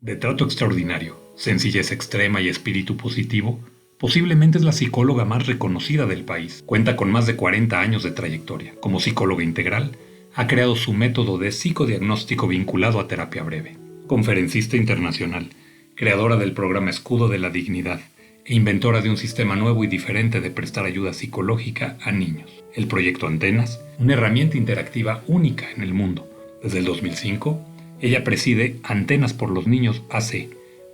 De trato extraordinario, sencillez extrema y espíritu positivo, posiblemente es la psicóloga más reconocida del país. Cuenta con más de 40 años de trayectoria. Como psicóloga integral, ha creado su método de psicodiagnóstico vinculado a terapia breve. Conferencista internacional, creadora del programa Escudo de la Dignidad e inventora de un sistema nuevo y diferente de prestar ayuda psicológica a niños. El proyecto Antenas, una herramienta interactiva única en el mundo. Desde el 2005, ella preside Antenas por los Niños AC,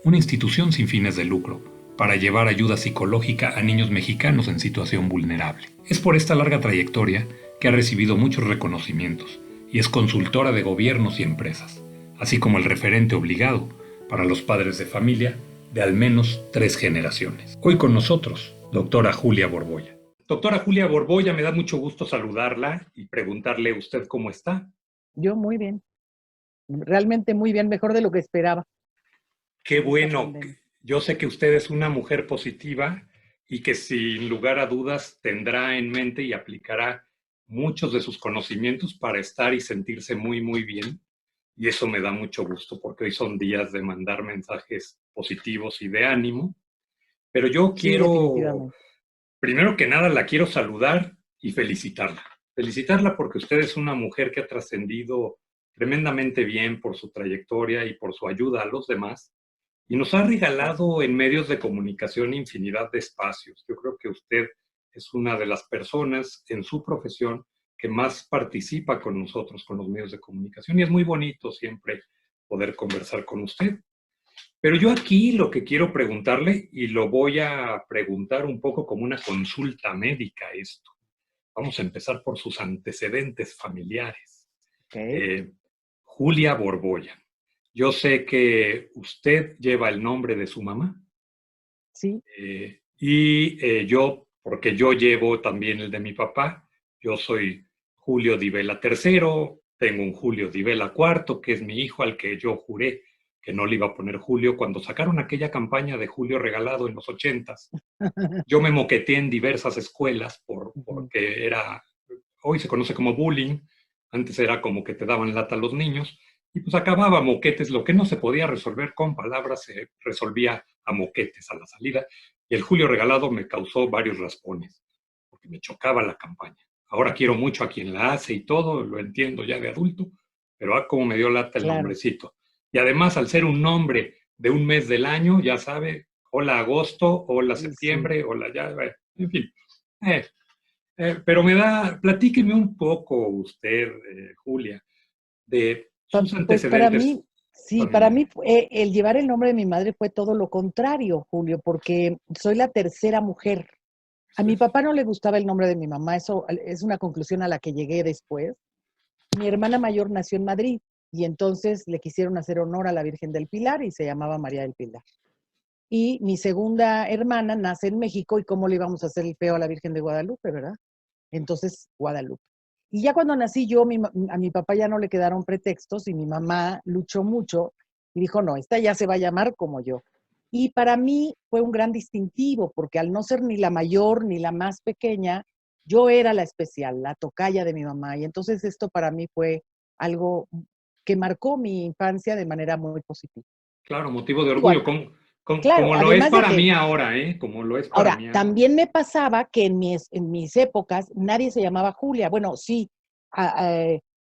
una institución sin fines de lucro, para llevar ayuda psicológica a niños mexicanos en situación vulnerable. Es por esta larga trayectoria que ha recibido muchos reconocimientos y es consultora de gobiernos y empresas, así como el referente obligado para los padres de familia de al menos 3 generaciones. Hoy con nosotros, doctora Julia Borbolla. Doctora Julia Borbolla, me da mucho gusto saludarla y preguntarle a usted cómo está. Yo muy bien, realmente muy bien, mejor de lo que esperaba. Qué bueno. Yo sé que usted es una mujer positiva y que sin lugar a dudas tendrá en mente y aplicará muchos de sus conocimientos para estar y sentirse muy, muy bien. Y eso me da mucho gusto porque hoy son días de mandar mensajes positivos y de ánimo. Pero yo Sí, quiero, definitivamente. primero que nada, la quiero saludar y felicitarla. Felicitarla porque usted es una mujer que ha trascendido tremendamente bien por su trayectoria y por su ayuda a los demás. Y nos ha regalado en medios de comunicación infinidad de espacios. Yo creo que usted es una de las personas en su profesión que más participa con nosotros, con los medios de comunicación. Y es muy bonito siempre poder conversar con usted. Pero yo aquí lo que quiero preguntarle, y lo voy a preguntar un poco como una consulta médica esto. Vamos a empezar por sus antecedentes familiares. Ok, Eh, Julia Borbolla. Yo sé que usted lleva el nombre de su mamá sí, yo, porque yo llevo también el de mi papá, yo soy Julio Di Vela III, tengo un Julio Di Vela IV, que es mi hijo al que yo juré que no le iba a poner Julio cuando sacaron aquella campaña de Julio regalado en los 80s. Yo me moqueteé en diversas escuelas porque era, hoy se conoce como bullying, antes era como que te daban lata a los niños, y pues acababa a moquetes, lo que no se podía resolver con palabras se resolvía a moquetes a la salida, y el Julio regalado me causó varios raspones, porque me chocaba la campaña. Ahora quiero mucho a quien la hace y todo, lo entiendo ya de adulto, pero como me dio lata el claro. nombrecito. Y además, al ser un nombre de un mes del año, ya sabe, hola agosto, hola Sí. septiembre, hola ya, en fin. Eh, pero platíqueme un poco usted, Julia, de sus Pues para antecedentes mí, sí, para familiares. mí el llevar el nombre de mi madre fue todo lo contrario, Julio, porque soy la tercera mujer. A mi papá no le gustaba el nombre de mi mamá, eso es una conclusión a la que llegué después. Mi hermana mayor nació en Madrid y entonces le quisieron hacer honor a la Virgen del Pilar y se llamaba María del Pilar. Y mi segunda hermana nace en México y cómo le íbamos a hacer el feo a la Virgen de Guadalupe, ¿verdad? Entonces, Guadalupe. Y ya cuando nací yo, a mi papá ya no le quedaron pretextos y mi mamá luchó mucho y dijo, no, esta ya se va a llamar como yo. Y para mí fue un gran distintivo, porque al no ser ni la mayor ni la más pequeña, yo era la especial, la tocaya de mi mamá. Y entonces esto para mí fue algo que marcó mi infancia de manera muy positiva. Claro, motivo de orgullo, Igual, claro, como lo es además de para que mí ahora, ¿eh? Como lo es para ahora, mí ahora. también me pasaba que en mis épocas nadie se llamaba Julia. Bueno, sí,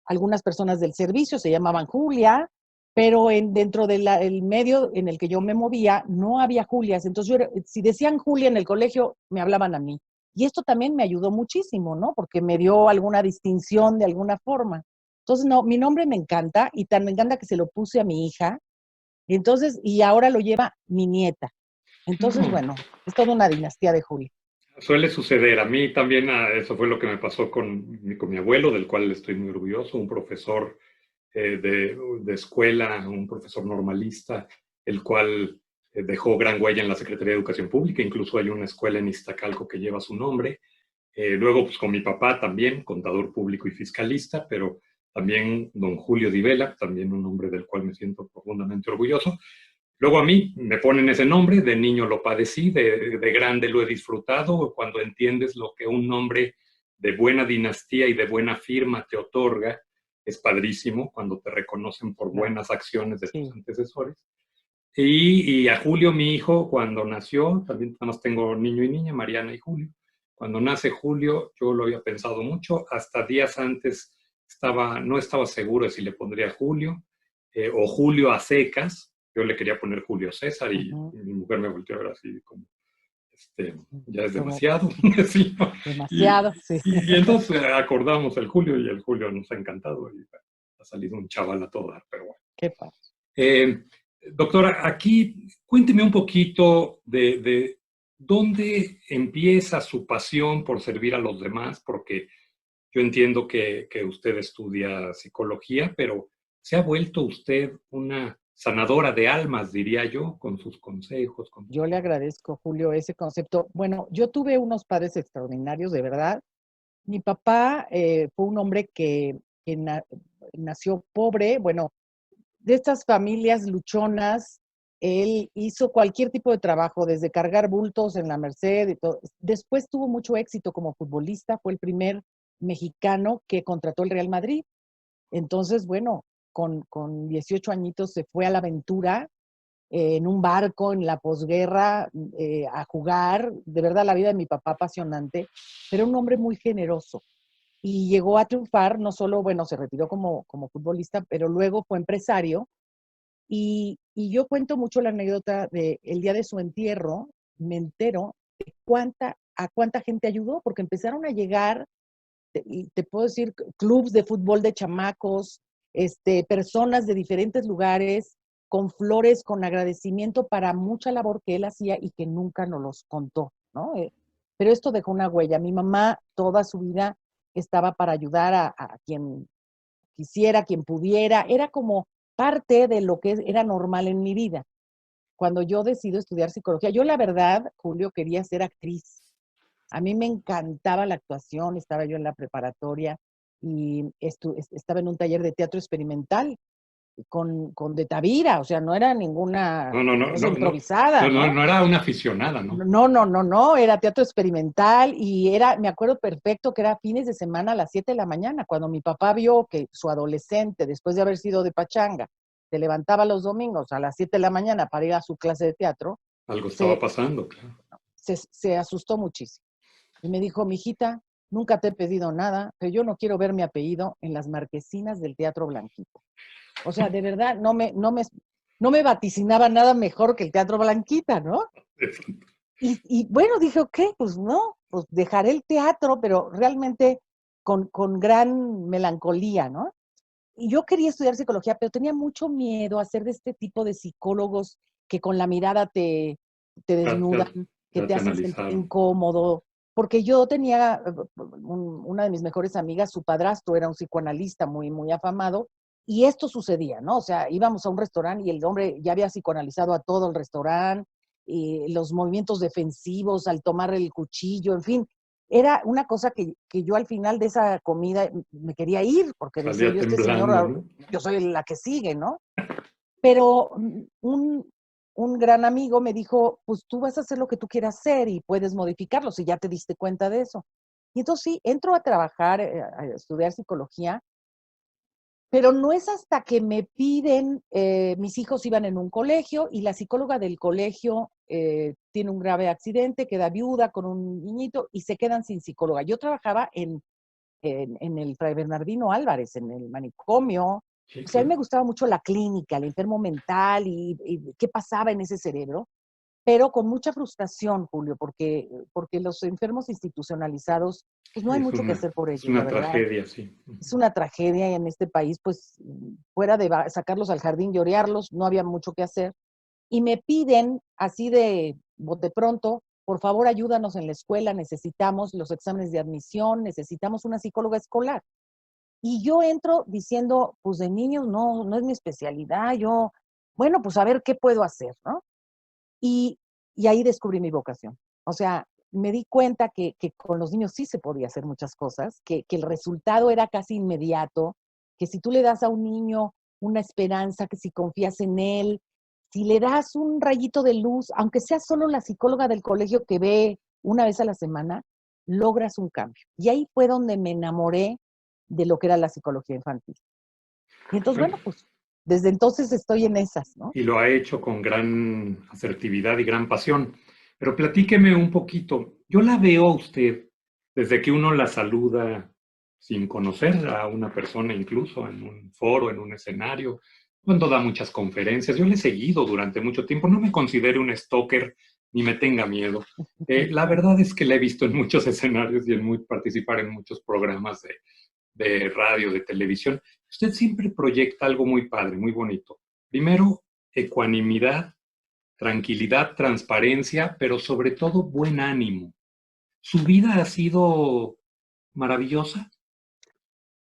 algunas personas del servicio se llamaban Julia, pero dentro del medio en el que yo me movía no había Julias. Entonces, si decían Julia en el colegio, me hablaban a mí. Y esto también me ayudó muchísimo, ¿no? Porque me dio alguna distinción de alguna forma. Entonces, no, mi nombre me encanta y tan me encanta que se lo puse a mi hija. Entonces, y ahora lo lleva mi nieta. Entonces, bueno, es toda una dinastía de Julia. Suele suceder. A mí también eso fue lo que me pasó con mi abuelo, del cual estoy muy orgulloso, un profesor de escuela, un profesor normalista, el cual dejó gran huella en la Secretaría de Educación Pública. Incluso hay una escuela en Iztacalco que lleva su nombre. Luego, pues con mi papá también, contador público y fiscalista, pero también don Julio Di Vela, también un hombre del cual me siento profundamente orgulloso. Luego a mí me ponen ese nombre, de niño lo padecí, de grande lo he disfrutado, cuando entiendes lo que un nombre de buena dinastía y de buena firma te otorga, es padrísimo cuando te reconocen por Claro, buenas acciones de tus sí. antecesores. Y a Julio, mi hijo, cuando nació, también nada más tengo niño y niña, Mariana y Julio. Cuando nace Julio, yo lo había pensado mucho. Hasta días antes no estaba seguro de si le pondría Julio o Julio a secas. Yo le quería poner Julio César Ujú. y mi mujer me volteó a ver así como, ya es Como demasiado. Sí, ¿no? y, demasiado, sí. y entonces acordamos el Julio y el Julio nos ha encantado y bueno, ha salido un chaval a todo dar, pero bueno. Qué padre. Eh, Doctora, aquí cuénteme un poquito de dónde empieza su pasión por servir a los demás, porque yo entiendo que usted estudia psicología, pero se ha vuelto usted una sanadora de almas, diría yo, con sus consejos. Yo le agradezco, Julio, ese concepto. Bueno, yo tuve unos padres extraordinarios, de verdad. Mi papá fue un hombre que nació pobre, bueno, de estas familias luchonas. Él hizo cualquier tipo de trabajo, desde cargar bultos en la Merced y todo. Después tuvo mucho éxito como futbolista, fue el primer mexicano que contrató el Real Madrid. Entonces, bueno, con 18 añitos se fue a la aventura en un barco en la posguerra a jugar. De verdad, la vida de mi papá apasionante, pero un hombre muy generoso. Y llegó a triunfar, no solo, bueno, se retiró como futbolista, pero luego fue empresario. Y yo cuento mucho la anécdota de el día de su entierro, me entero de a cuánta gente ayudó, porque empezaron a llegar, y te puedo decir, clubs de fútbol de chamacos, personas de diferentes lugares, con flores, con agradecimiento para mucha labor que él hacía y que nunca nos los contó, ¿no? Pero esto dejó una huella. Mi mamá toda su vida estaba para ayudar a quien quisiera, quien pudiera. Era como parte de lo que era normal en mi vida. Cuando yo decido estudiar psicología, yo la verdad, Julio, quería ser actriz. A mí me encantaba la actuación, estaba yo en la preparatoria y estaba en un taller de teatro experimental con De Tavira, o sea, no era ninguna No, no, no, cosa no, no, improvisada, no, no, ¿no? no era una aficionada, ¿no? No, no, no, no, era teatro experimental y me acuerdo perfecto que era fines de semana a las 7 de la mañana, cuando mi papá vio que su adolescente, después de haber sido de pachanga, se levantaba los domingos a las 7 de la mañana para ir a su clase de teatro, Algo estaba se, pasando, claro. se asustó muchísimo. Y me dijo, mijita, nunca te he pedido nada, pero yo no quiero ver mi apellido en las marquesinas del Teatro Blanquito. O sea, de verdad, no me vaticinaba nada mejor que el Teatro Blanquita, ¿no? Y bueno, dije, ok, pues no, pues dejaré el teatro, pero realmente con gran melancolía, ¿no? Y yo quería estudiar psicología, pero tenía mucho miedo a ser de este tipo de psicólogos que con la mirada te Ya, desnudan, ya, que ya te te hacen sentir analizaron. incómodo, porque yo tenía una de mis mejores amigas, su padrastro era un psicoanalista muy, muy afamado, y esto sucedía, ¿no? O sea, íbamos a un restaurante y el hombre ya había psicoanalizado a todo el restaurante, y los movimientos defensivos al tomar el cuchillo, en fin, era una cosa que yo al final de esa comida me quería ir, porque decía Salía yo, este temblando, señor, ¿no? yo soy la que sigue, ¿no? Pero un gran amigo me dijo, pues tú vas a hacer lo que tú quieras hacer y puedes modificarlo si ya te diste cuenta de eso. Y entonces sí, entro a trabajar, a estudiar psicología, pero no es hasta que me piden, mis hijos iban en un colegio y la psicóloga del colegio tiene un grave accidente, queda viuda con un niñito y se quedan sin psicóloga. Yo trabajaba en el Fray Bernardino Álvarez, en el manicomio. Sí, O sea, a mí claro. me gustaba mucho la clínica, el enfermo mental y qué pasaba en ese cerebro, pero con mucha frustración, Julio, porque los enfermos institucionalizados, pues no Sí, hay mucho que hacer por es ellos, la una verdad. tragedia, sí. Es una tragedia en este país, pues fuera de sacarlos al jardín y orearlos, no había mucho que hacer. Y me piden así de bote pronto, por favor ayúdanos en la escuela, necesitamos los exámenes de admisión, necesitamos una psicóloga escolar. Y yo entro diciendo, pues de niños no, no es mi especialidad, yo, bueno, pues a ver qué puedo hacer, ¿no? Y, y ahí descubrí mi vocación. O sea, me di cuenta que con los niños sí se podía hacer muchas cosas, que el resultado era casi inmediato, que si tú le das a un niño una esperanza, que si confías en él, si le das un rayito de luz, aunque sea solo la psicóloga del colegio que ve una vez a la semana, logras un cambio. Y ahí fue donde me enamoré de lo que era la psicología infantil. Y entonces, Bueno, bueno, pues desde entonces estoy en esas, ¿no? Y lo ha hecho con gran asertividad y gran pasión. Pero platíqueme un poquito. Yo la veo a usted desde que uno la saluda sin conocer a una persona, incluso en un foro, en un escenario, cuando da muchas conferencias. Yo le he seguido durante mucho tiempo. No me considero un stalker ni me tenga miedo. La verdad es que la he visto en muchos escenarios y participar en muchos programas de radio, de televisión. Usted siempre proyecta algo muy padre, muy bonito. Primero, ecuanimidad, tranquilidad, transparencia, pero sobre todo buen ánimo. ¿Su vida ha sido maravillosa?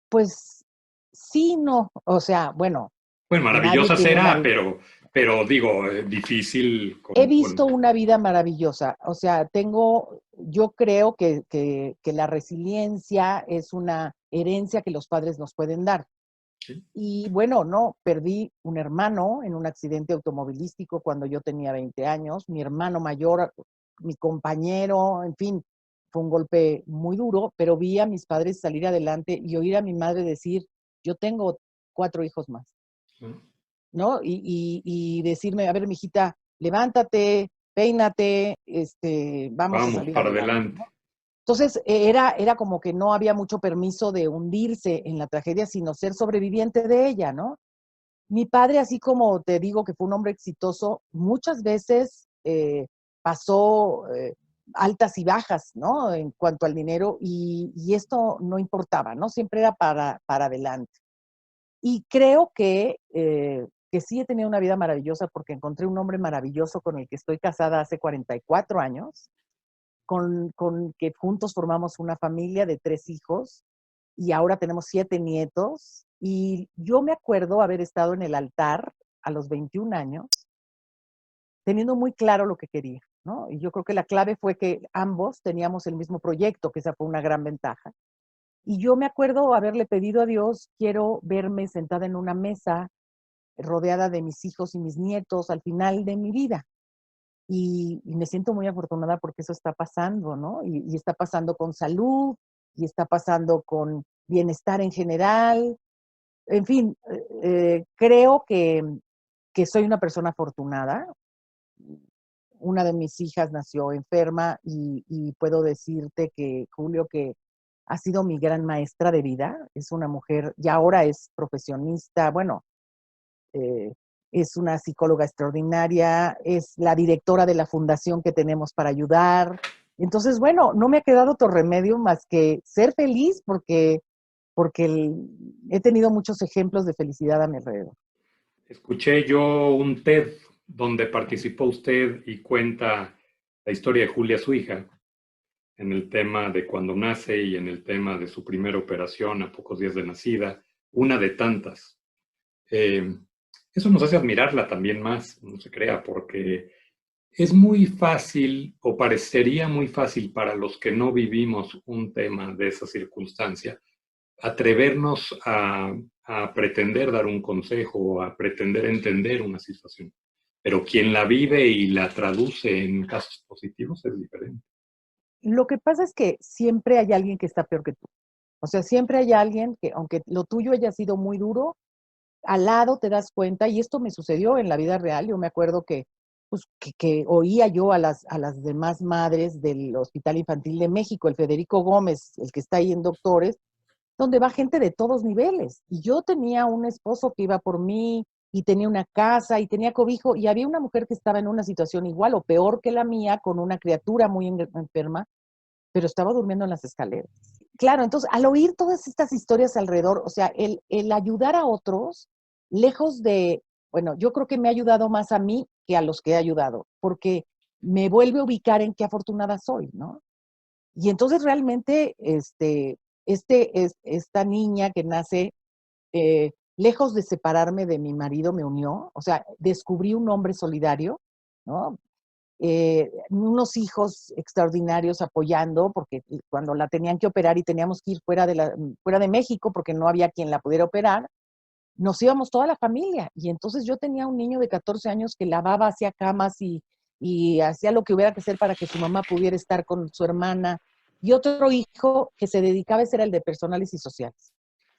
Pues sí, no, o sea, bueno, Bueno, nadie maravillosa tiene una será, vida. pero digo, difícil He con... visto una vida maravillosa, o sea, yo creo que la resiliencia es una herencia que los padres nos pueden dar. ¿Sí? Y bueno, no, perdí un hermano en un accidente automovilístico cuando yo tenía 20 años, mi hermano mayor, mi compañero, en fin, fue un golpe muy duro, pero vi a mis padres salir adelante y oír a mi madre decir, yo tengo 4 hijos más, ¿Sí? ¿no? Y decirme, a ver, mijita, levántate, peínate, vamos a Vamos, salir para adelante, adelante. ¿no? Entonces, era como que no había mucho permiso de hundirse en la tragedia, sino ser sobreviviente de ella, ¿no? Mi padre, así como te digo que fue un hombre exitoso, muchas veces pasó altas y bajas, ¿no? En cuanto al dinero, y esto no importaba, ¿no? Siempre era para adelante. Y creo que sí he tenido una vida maravillosa porque encontré un hombre maravilloso con el que estoy casada hace 44 años, con que juntos formamos una familia de 3 hijos y ahora tenemos 7 nietos. Y yo me acuerdo haber estado en el altar a los 21 años, teniendo muy claro lo que quería, ¿no? Y yo creo que la clave fue que ambos teníamos el mismo proyecto, que esa fue una gran ventaja. Y yo me acuerdo haberle pedido a Dios, quiero verme sentada en una mesa rodeada de mis hijos y mis nietos al final de mi vida. Y me siento muy afortunada porque eso está pasando, ¿no? Y está pasando con salud, y está pasando con bienestar en general. En fin, creo que soy una persona afortunada. Una de mis hijas nació enferma y puedo decirte que, Julio, que ha sido mi gran maestra de vida. Es una mujer, y ahora es profesionista, bueno, eh, es una psicóloga extraordinaria, es la directora de la fundación que tenemos para ayudar. Entonces, bueno, no me ha quedado otro remedio más que ser feliz porque he tenido muchos ejemplos de felicidad a mi alrededor. Escuché yo un TED donde participó usted y cuenta la historia de Julia, su hija, en el tema de cuando nace y en el tema de su primera operación a pocos días de nacida, una de tantas. Eh, Eso nos hace admirarla también más, no se crea, porque es muy fácil o parecería muy fácil para los que no vivimos un tema de esa circunstancia, atrevernos a pretender dar un consejo o a pretender entender una situación. Pero quien la vive y la traduce en casos positivos es diferente. Lo que pasa es que siempre hay alguien que está peor que tú. O sea, siempre hay alguien que, aunque lo tuyo haya sido muy duro, al lado te das cuenta, y esto me sucedió en la vida real. Yo me acuerdo que oía yo a las demás madres del Hospital Infantil de México, el Federico Gómez, el que está ahí en Doctores, donde va gente de todos niveles. Y yo tenía un esposo que iba por mí, y tenía una casa, y tenía cobijo, y había una mujer que estaba en una situación igual o peor que la mía, con una criatura muy enferma, pero estaba durmiendo en las escaleras. Claro, entonces al oír todas estas historias alrededor, o sea, el ayudar a otros, lejos de, bueno, yo creo que me ha ayudado más a mí que a los que he ayudado, porque me vuelve a ubicar en qué afortunada soy, ¿no? Y entonces realmente, esta niña que nace, lejos de separarme de mi marido, me unió, o sea, descubrí un hombre solidario, ¿no? Unos hijos extraordinarios apoyando, porque cuando la tenían que operar y teníamos que ir fuera de México porque no había quien la pudiera operar, nos íbamos toda la familia. Y entonces yo tenía un niño de 14 años que lavaba, hacía camas y hacía lo que hubiera que hacer para que su mamá pudiera estar con su hermana. Y otro hijo que se dedicaba, ese era el de personales y sociales.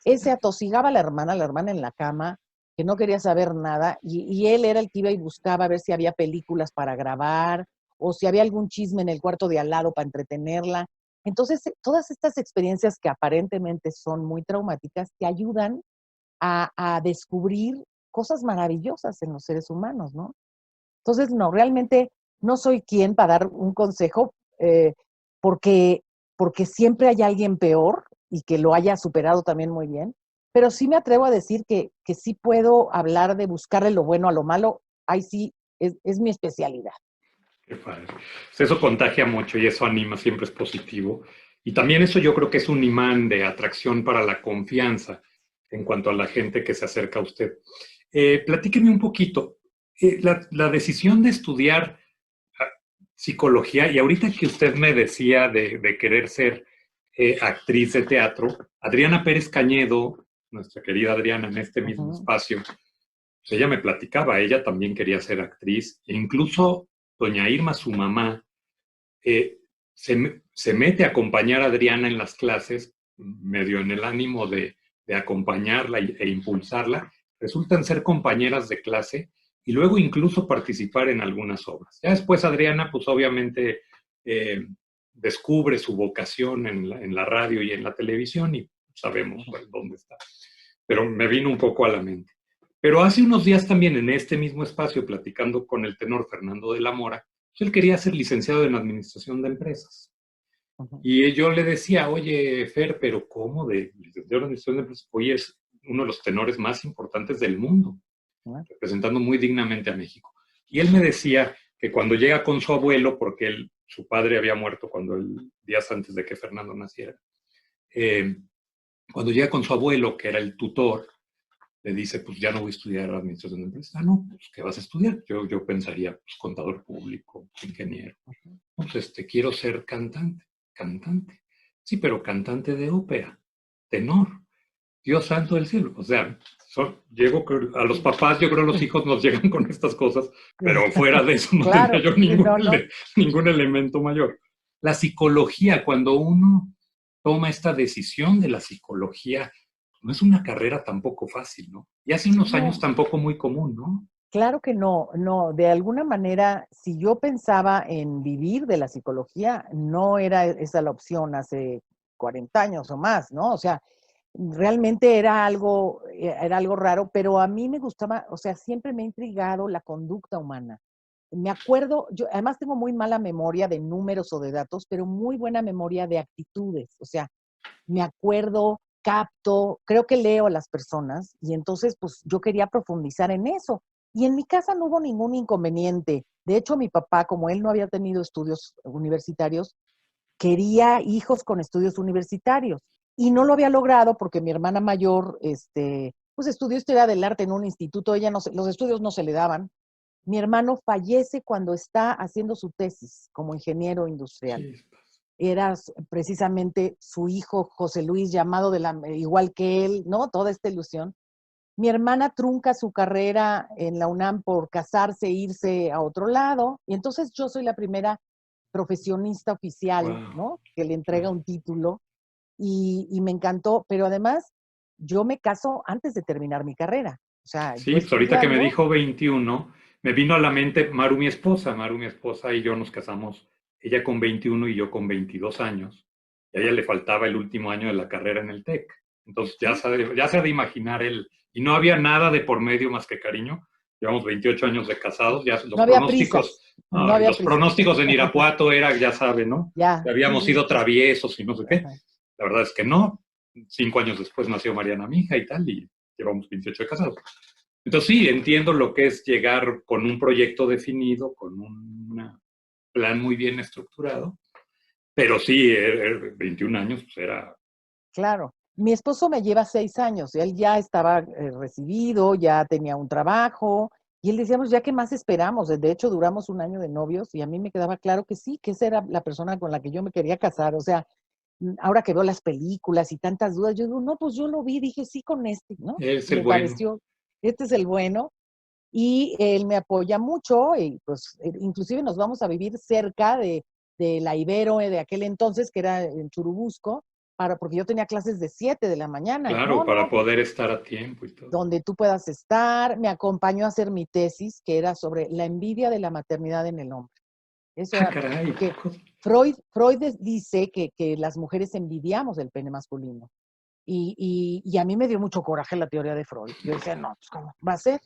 Ese atosigaba a la hermana en la cama, que no quería saber nada, y él era el que iba y buscaba a ver si había películas para grabar, o si había algún chisme en el cuarto de al lado para entretenerla. Entonces, todas estas experiencias que aparentemente son muy traumáticas, te ayudan a descubrir cosas maravillosas en los seres humanos, ¿no? Entonces, no, realmente no soy quien para dar un consejo, porque, porque siempre hay alguien peor y que lo haya superado también muy bien, pero sí me atrevo a decir que sí puedo hablar de buscarle lo bueno a lo malo, ahí sí es mi especialidad. Qué padre. Pues eso contagia mucho y eso anima, siempre es positivo. Y también eso yo creo que es un imán de atracción para la confianza en cuanto a la gente que se acerca a usted. Platíqueme un poquito, la decisión de estudiar ah, psicología, y ahorita que usted me decía de querer ser actriz de teatro, Adriana Pérez Cañedo, nuestra querida Adriana en este mismo Ujú. espacio, pues ella me platicaba, ella también quería ser actriz, e incluso doña Irma, su mamá, se mete a acompañar a Adriana en las clases, medio en el ánimo de acompañarla e impulsarla. Resultan ser compañeras de clase y luego incluso participar en algunas obras. Ya después Adriana, pues obviamente descubre su vocación en la radio y en la televisión y sabemos pues, dónde está. Pero me vino un poco a la mente. Pero hace unos días también en este mismo espacio, platicando con el tenor Fernando de la Mora, pues él quería ser licenciado en Administración de Empresas. Ujú. Y yo le decía, oye, Fer, pero ¿cómo de licenciado en Administración de Empresas? Oye, es uno de los tenores más importantes del mundo, ¿No? representando muy dignamente a México. Y él me decía que cuando llega con su abuelo, porque su padre había muerto días antes de que Fernando naciera, eh, cuando llega con su abuelo, que era el tutor, le dice, pues ya no voy a estudiar administración de empresas. Ah, no, pues ¿qué vas a estudiar? Yo pensaría, pues contador público, ingeniero. Pues quiero ser cantante, cantante. Sí, pero cantante de ópera, tenor, Dios santo del cielo. O sea, llego a los papás, yo creo a los hijos nos llegan con estas cosas, pero fuera de eso no tendría Claro, yo sí, no, no. ningún elemento mayor. La psicología, cuando uno toma esta decisión de la psicología, no es una carrera tampoco fácil, ¿no? Y hace unos años No, tampoco muy común, ¿no? claro que no, no, de alguna manera, si yo pensaba en vivir de la psicología, no era esa la opción hace 40 años o más, ¿no? O sea, realmente era algo raro, pero a mí me gustaba, o sea, siempre me ha intrigado la conducta humana. Me acuerdo, yo además tengo muy mala memoria de números o de datos, pero muy buena memoria de actitudes. O sea, me acuerdo, capto, creo que leo a las personas y entonces pues yo quería profundizar en eso. Y en mi casa no hubo ningún inconveniente. De hecho, mi papá, como él no había tenido estudios universitarios, quería hijos con estudios universitarios y no lo había logrado porque mi hermana mayor, pues estudió historia del arte en un instituto, ella no se, los estudios no se le daban. Mi hermano fallece cuando está haciendo su tesis como ingeniero industrial. Chispas. Era precisamente su hijo José Luis, llamado igual que él, ¿no? Toda esta ilusión. Mi hermana trunca su carrera en la UNAM por casarse e irse a otro lado, y entonces yo soy la primera profesionista oficial, Wow, ¿no? Que le entrega claro. un título, y me encantó, pero además yo me caso antes de terminar mi carrera. O sea, yo Sí, pues ahorita que me estudiando, dijo 21, me vino a la mente Maru, mi esposa y yo nos casamos, ella con 21 y yo con 22 años, y a ella le faltaba el último año de la carrera en el TEC. Entonces ¿sí? ya se ha de imaginar él, y no había nada de por medio más que cariño. Llevamos 28 años de casados, ya No había prisas, no había los prisas. pronósticos en Irapuato era, ya sabe, ¿no? Ya, Que sí, habíamos sí, sido sí. traviesos y no sé qué. Ajá. La verdad es que no. 5 años después nació Mariana, mi hija y tal, y llevamos 28 de casados. Entonces sí, entiendo lo que es llegar con un proyecto definido, con un plan muy bien estructurado, pero sí, 21 años pues era... Claro. Mi esposo me lleva 6 años. Él ya estaba recibido, ya tenía un trabajo. Y él decíamos, ya qué más esperamos. De hecho, duramos un año de novios y a mí me quedaba claro que sí, que esa era la persona con la que yo me quería casar. O sea, ahora que veo las películas y tantas dudas, yo digo, no, pues yo lo vi, dije sí con este, ¿no? Es el Me bueno. pareció, este es el bueno. Y él me apoya mucho y pues inclusive nos vamos a vivir cerca de la Ibero de aquel entonces, que era en Churubusco, porque yo tenía clases de 7 de la mañana. Claro, No, para no, pues, poder estar a tiempo y todo. donde tú puedas estar. Me acompañó a hacer mi tesis, que era sobre la envidia de la maternidad en el hombre. Eso Ah, era, caray. porque Freud dice que las mujeres envidiamos el pene masculino. Y a mí me dio mucho coraje la teoría de Freud. Yo decía, no, pues ¿cómo va a ser?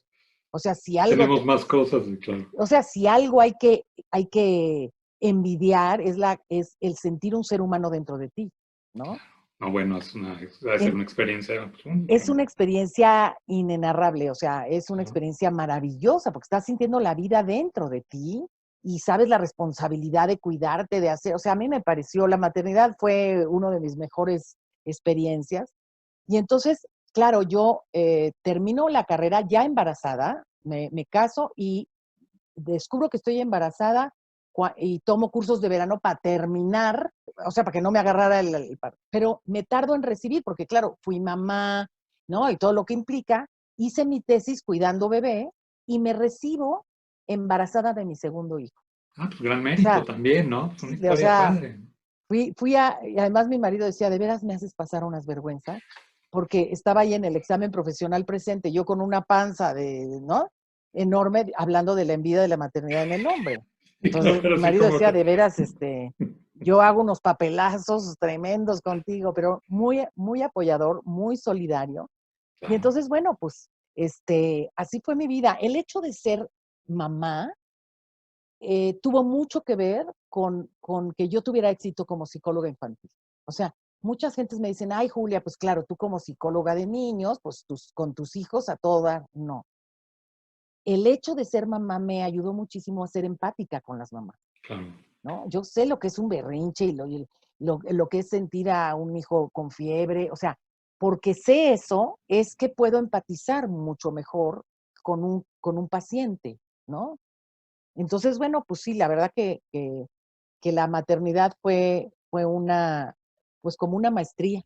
O sea, Tenemos más cosas, claro. si algo hay que envidiar es el sentir un ser humano dentro de ti, ¿no? No, bueno, debe ser En- una experiencia pues, única, es ¿no? una experiencia inenarrable, o sea, es una Claro. experiencia maravillosa porque estás sintiendo la vida dentro de ti y sabes la responsabilidad de cuidarte, de hacer, o sea, a mí me pareció, la maternidad fue una de mis mejores experiencias. Y entonces, claro, yo termino la carrera ya embarazada, me caso y descubro que estoy embarazada y tomo cursos de verano para terminar, o sea, para que no me agarrara el parto. Pero me tardo en recibir, porque claro, fui mamá, ¿no? Y todo lo que implica. Hice mi tesis cuidando bebé y me recibo embarazada de mi segundo hijo. Ah, pues gran O mérito sea, también, ¿no? Es una o historia sea, padre. y además mi marido decía, de veras me haces pasar unas vergüenzas, porque estaba ahí en el examen profesional presente, yo con una panza ¿no? Enorme, hablando de la envidia de la maternidad en el hombre. Y no, Entonces pero mi así marido como decía, que, de veras, yo hago unos papelazos tremendos contigo, pero muy, muy apoyador, muy solidario. Y claro. entonces, bueno, pues, así fue mi vida. El hecho de ser mamá tuvo mucho que ver con que yo tuviera éxito como psicóloga infantil. O sea, muchas gentes me dicen, ay, Julia, pues claro, tú como psicóloga de niños, pues con tus hijos a toda, no. El hecho de ser mamá me ayudó muchísimo a ser empática con las mamás, Claro. ¿no? Yo sé lo que es un berrinche lo que es sentir a un hijo con fiebre, o sea, porque sé eso, es que puedo empatizar mucho mejor con un paciente, ¿no? Entonces, bueno, pues sí, la verdad que la maternidad fue pues como una maestría.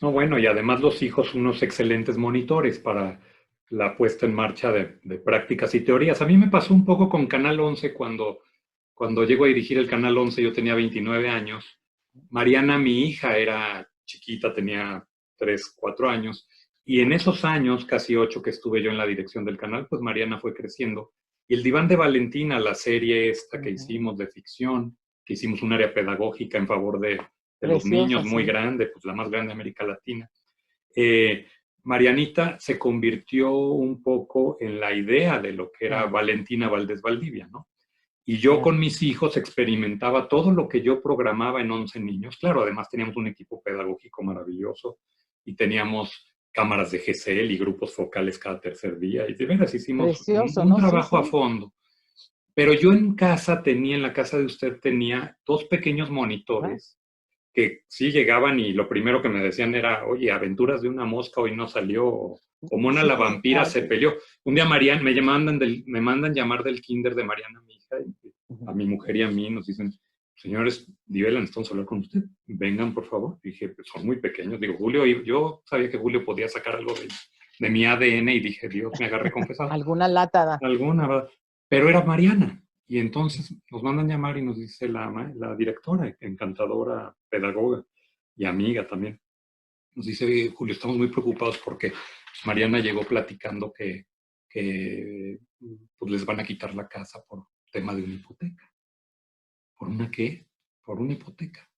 No, bueno, y además los hijos unos excelentes monitores para la puesta en marcha de prácticas y teorías. A mí me pasó un poco con Canal 11 cuando llego a dirigir el Canal 11, yo tenía 29 años. Mariana, mi hija, era chiquita, tenía 3, 4 años. Y en esos años, casi 8 que estuve yo en la dirección del canal, pues Mariana fue creciendo. Y el Diván de Valentina, la serie esta que Ujú. hicimos de ficción, que hicimos un área pedagógica en favor de los Preciosa, niños, muy sí. grande, pues la más grande de América Latina. Marianita se convirtió un poco en la idea de lo que era Claro, Valentina Valdés Valdivia, ¿no? Y yo claro. con mis hijos experimentaba todo lo que yo programaba en 11 niños. Claro, además teníamos un equipo pedagógico maravilloso y teníamos cámaras de GCL y grupos focales cada tercer día. Y de veras hicimos Precioso, un ¿no? Sí, trabajo a sí. fondo. Pero yo en la casa de usted tenía dos pequeños Ah, monitores que sí llegaban y lo primero que me decían era, oye, aventuras de una mosca hoy no salió, o Mona sí, la vampira se peleó. Un día Mariana, me mandan llamar del kinder de Mariana, mi hija, y a ujú. mi mujer y a mí nos dicen, señores, Divela, necesitamos hablar con usted, vengan por favor. Dije, pues son muy pequeños. Digo, Julio, yo sabía que Julio podía sacar algo de mi ADN y dije, Dios me agarré confesado. Alguna lata da. Alguna, ¿verdad? Pero era Mariana. Y entonces nos mandan llamar y nos dice la directora, encantadora, pedagoga y amiga también. Nos dice, "Oye, Julio, estamos muy preocupados porque Mariana llegó platicando que pues les van a quitar la casa por tema de una hipoteca. ¿Por una qué? Por una hipoteca.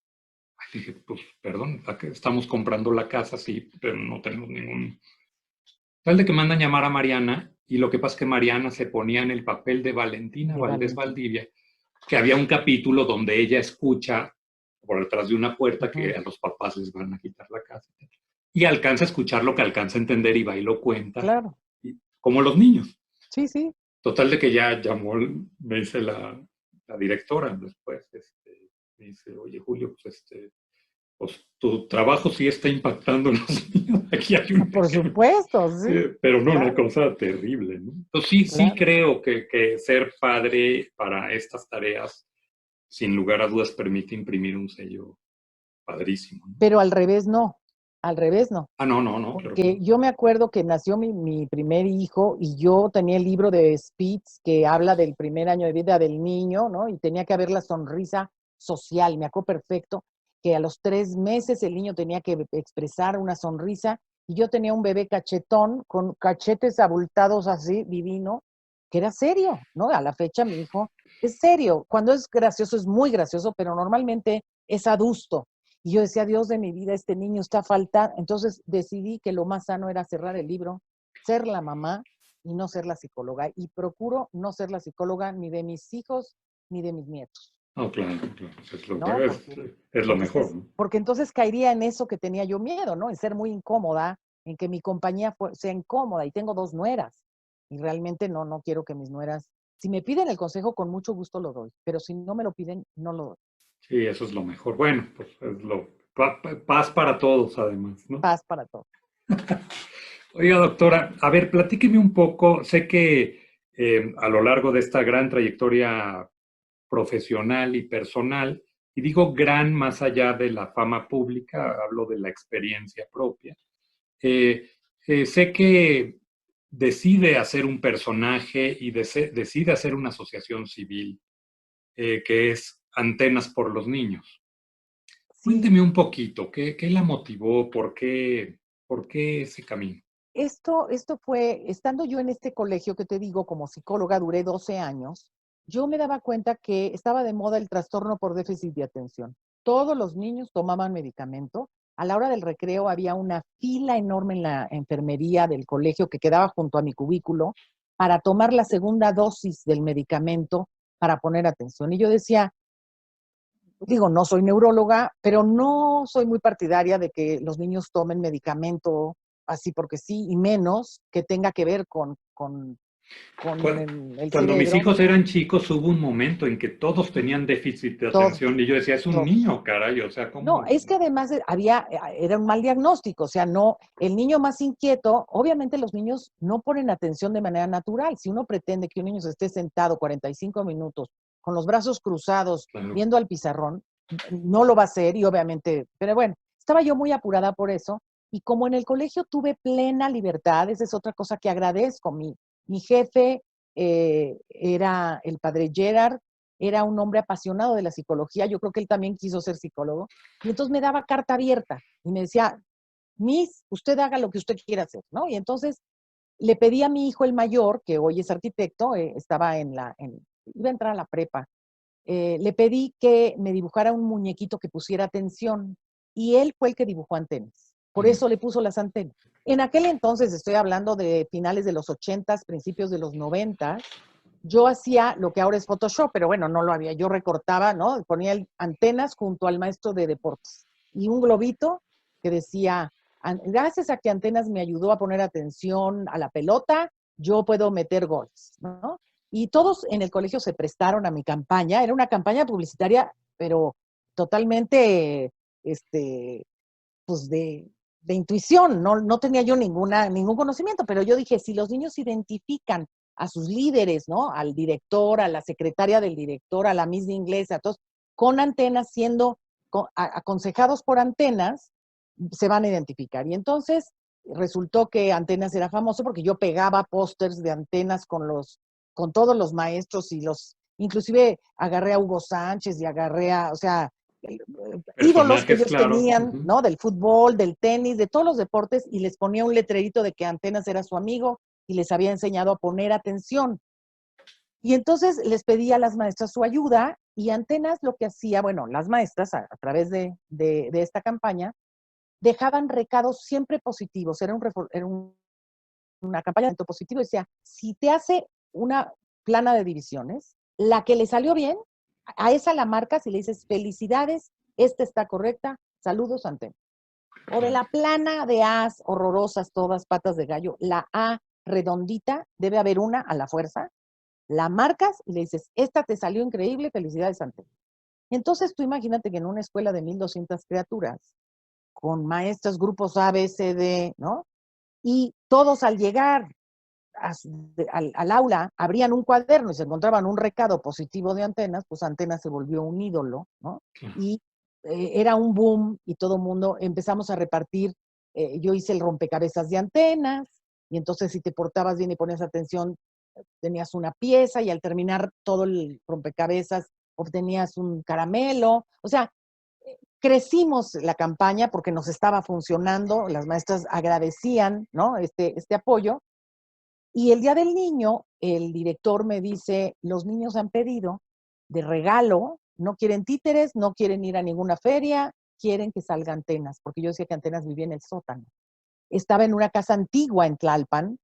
Ay, dije, pues perdón, estamos comprando la casa, sí, pero no tenemos ningún. Tal de que mandan llamar a Mariana y lo que pasa es que Mariana se ponía en el papel de Valentina De Valdés Valentín. Valdivia, que había un capítulo donde ella escucha por detrás de una puerta que Ujú. a los papás les van a quitar la casa. Y alcanza a escuchar lo que alcanza a entender y va y lo cuenta, Claro. como los niños. Sí, sí. Total de que ya llamó, me dice la directora después, me dice, oye Julio, pues tu trabajo sí está impactando en los niños. Aquí hay un Por ejemplo. supuesto, sí. Pero no, una Claro, cosa terrible, ¿no? Entonces sí, sí claro. creo que ser padre para estas tareas, sin lugar a dudas, permite imprimir un sello padrísimo, ¿no? Pero al revés no. Al revés no. Ah, no, no, no, claro que Porque no. yo me acuerdo que nació mi primer hijo y yo tenía el libro de Spitz que habla del primer año de vida del niño, ¿no? Y tenía que haber la sonrisa social, me acuerdo perfecto. que a los 3 meses el niño tenía que expresar una sonrisa, y yo tenía un bebé cachetón, con cachetes abultados así, divino, que era serio, ¿no? A la fecha mi hijo es serio. Cuando es gracioso es muy gracioso, pero normalmente es adusto. Y yo decía, Dios de mi vida, este niño está faltando. Entonces decidí que lo más sano era cerrar el libro, ser la mamá y no ser la psicóloga. Y procuro no ser la psicóloga ni de mis hijos ni de mis nietos, Oh, claro, claro. Es lo, ¿no? es lo mejor, ¿no? Porque entonces caería en eso que tenía yo miedo, ¿no? En ser muy incómoda, en que mi compañía sea incómoda, y tengo 2 nueras. Y realmente no quiero que mis nueras, si me piden el consejo, con mucho gusto lo doy, pero si no me lo piden, no lo doy. Sí, eso es lo mejor. Bueno, pues es paz para todos, además, ¿no? Paz para todos. Oiga, doctora, a ver, platíqueme un poco. Sé que a lo largo de esta gran trayectoria profesional y personal, y digo gran más allá de la fama pública, hablo de la experiencia propia. Eh, sé que decide hacer un personaje y decide hacer una asociación civil que es Antenas por los Niños. Sí, Cuénteme un poquito, ¿qué la motivó? Por qué ese camino? esto fue, estando yo en este colegio que te digo, como psicóloga, duré 12 años, yo me daba cuenta que estaba de moda el trastorno por déficit de atención. Todos los niños tomaban medicamento. A la hora del recreo había una fila enorme en la enfermería del colegio que quedaba junto a mi cubículo para tomar la segunda dosis del medicamento para poner atención. Y yo decía, digo, no soy neuróloga, pero no soy muy partidaria de que los niños tomen medicamento así porque sí, y menos que tenga que ver con Cu- el Cuando mis cerebro, hijos eran chicos, hubo un momento en que todos tenían déficit de todos, atención y yo decía, es un todos. niño, caray, o sea, No, ¿cómo? es que además era un mal diagnóstico, o sea, no, el niño más inquieto, obviamente los niños no ponen atención de manera natural. Si uno pretende que un niño se esté sentado 45 minutos con los brazos cruzados Claro. viendo al pizarrón, no lo va a hacer y obviamente, pero bueno, estaba yo muy apurada por eso, y como en el colegio tuve plena libertad, esa es otra cosa que agradezco. Mi jefe era el padre Gerard, era un hombre apasionado de la psicología, yo creo que él también quiso ser psicólogo, y entonces me daba carta abierta y me decía, Miss, usted haga lo que usted quiera hacer, ¿no? Y entonces le pedí a mi hijo el mayor, que hoy es arquitecto, estaba iba a entrar a la prepa, le pedí que me dibujara un muñequito que pusiera atención, y él fue el que dibujó antenas. Por Mm. eso le puso las antenas. En aquel entonces, estoy hablando de finales de los 80, principios de los 90, yo hacía lo que ahora es Photoshop, pero bueno, no lo había. Yo recortaba, ¿no? Ponía antenas junto al maestro de deportes y un globito que decía, gracias a que Antenas me ayudó a poner atención a la pelota, yo puedo meter goles, ¿no? Y todos en el colegio se prestaron a mi campaña. Era una campaña publicitaria, pero totalmente, este, pues de intuición. No tenía yo ningún conocimiento, pero yo dije, si los niños identifican a sus líderes, ¿no? Al director, a la secretaria del director, a la Miss de inglés, a todos, con antenas, siendo aconsejados por Antenas, se van a identificar. Y entonces resultó que Antenas era famoso porque yo pegaba pósters de Antenas con todos los maestros, inclusive agarré a Hugo Sánchez y o sea, ídolos que Personajes, ellos claro. tenían, Ujú. ¿no? Del fútbol, del tenis, de todos los deportes, y les ponía un letrerito de que Antenas era su amigo y les había enseñado a poner atención. Y entonces les pedí a las maestras su ayuda, y Antenas lo que hacía, bueno, las maestras a través de esta campaña, dejaban recados siempre positivos. Una campaña de positivo. Decía, si te hace una plana de divisiones, la que le salió bien, a esa la marcas y le dices, felicidades, esta está correcta, saludos, Antenas. O de la plana de A's, horrorosas todas, patas de gallo, la A redondita, debe haber una a la fuerza, la marcas y le dices, esta te salió increíble, felicidades, Antenas. Entonces tú imagínate que en una escuela de 1,200 criaturas, con maestros, grupos A, B, C, D, ¿no? Y todos al llegar al aula abrían un cuaderno y se encontraban un recado positivo de Antenas, pues Antenas se volvió un ídolo, ¿no? Y era un boom y todo el mundo empezamos a repartir. Yo hice el rompecabezas de Antenas, y entonces si te portabas bien y ponías atención, tenías una pieza, y al terminar todo el rompecabezas obtenías un caramelo. O sea, Crecimos la campaña porque nos estaba funcionando, las maestras agradecían, ¿no? Este apoyo. Y el día del niño, el director me dice, los niños han pedido de regalo, no quieren títeres, no quieren ir a ninguna feria, quieren que salga Antenas, porque yo decía que Antenas vivía en el sótano. Estaba en una casa antigua en Tlalpan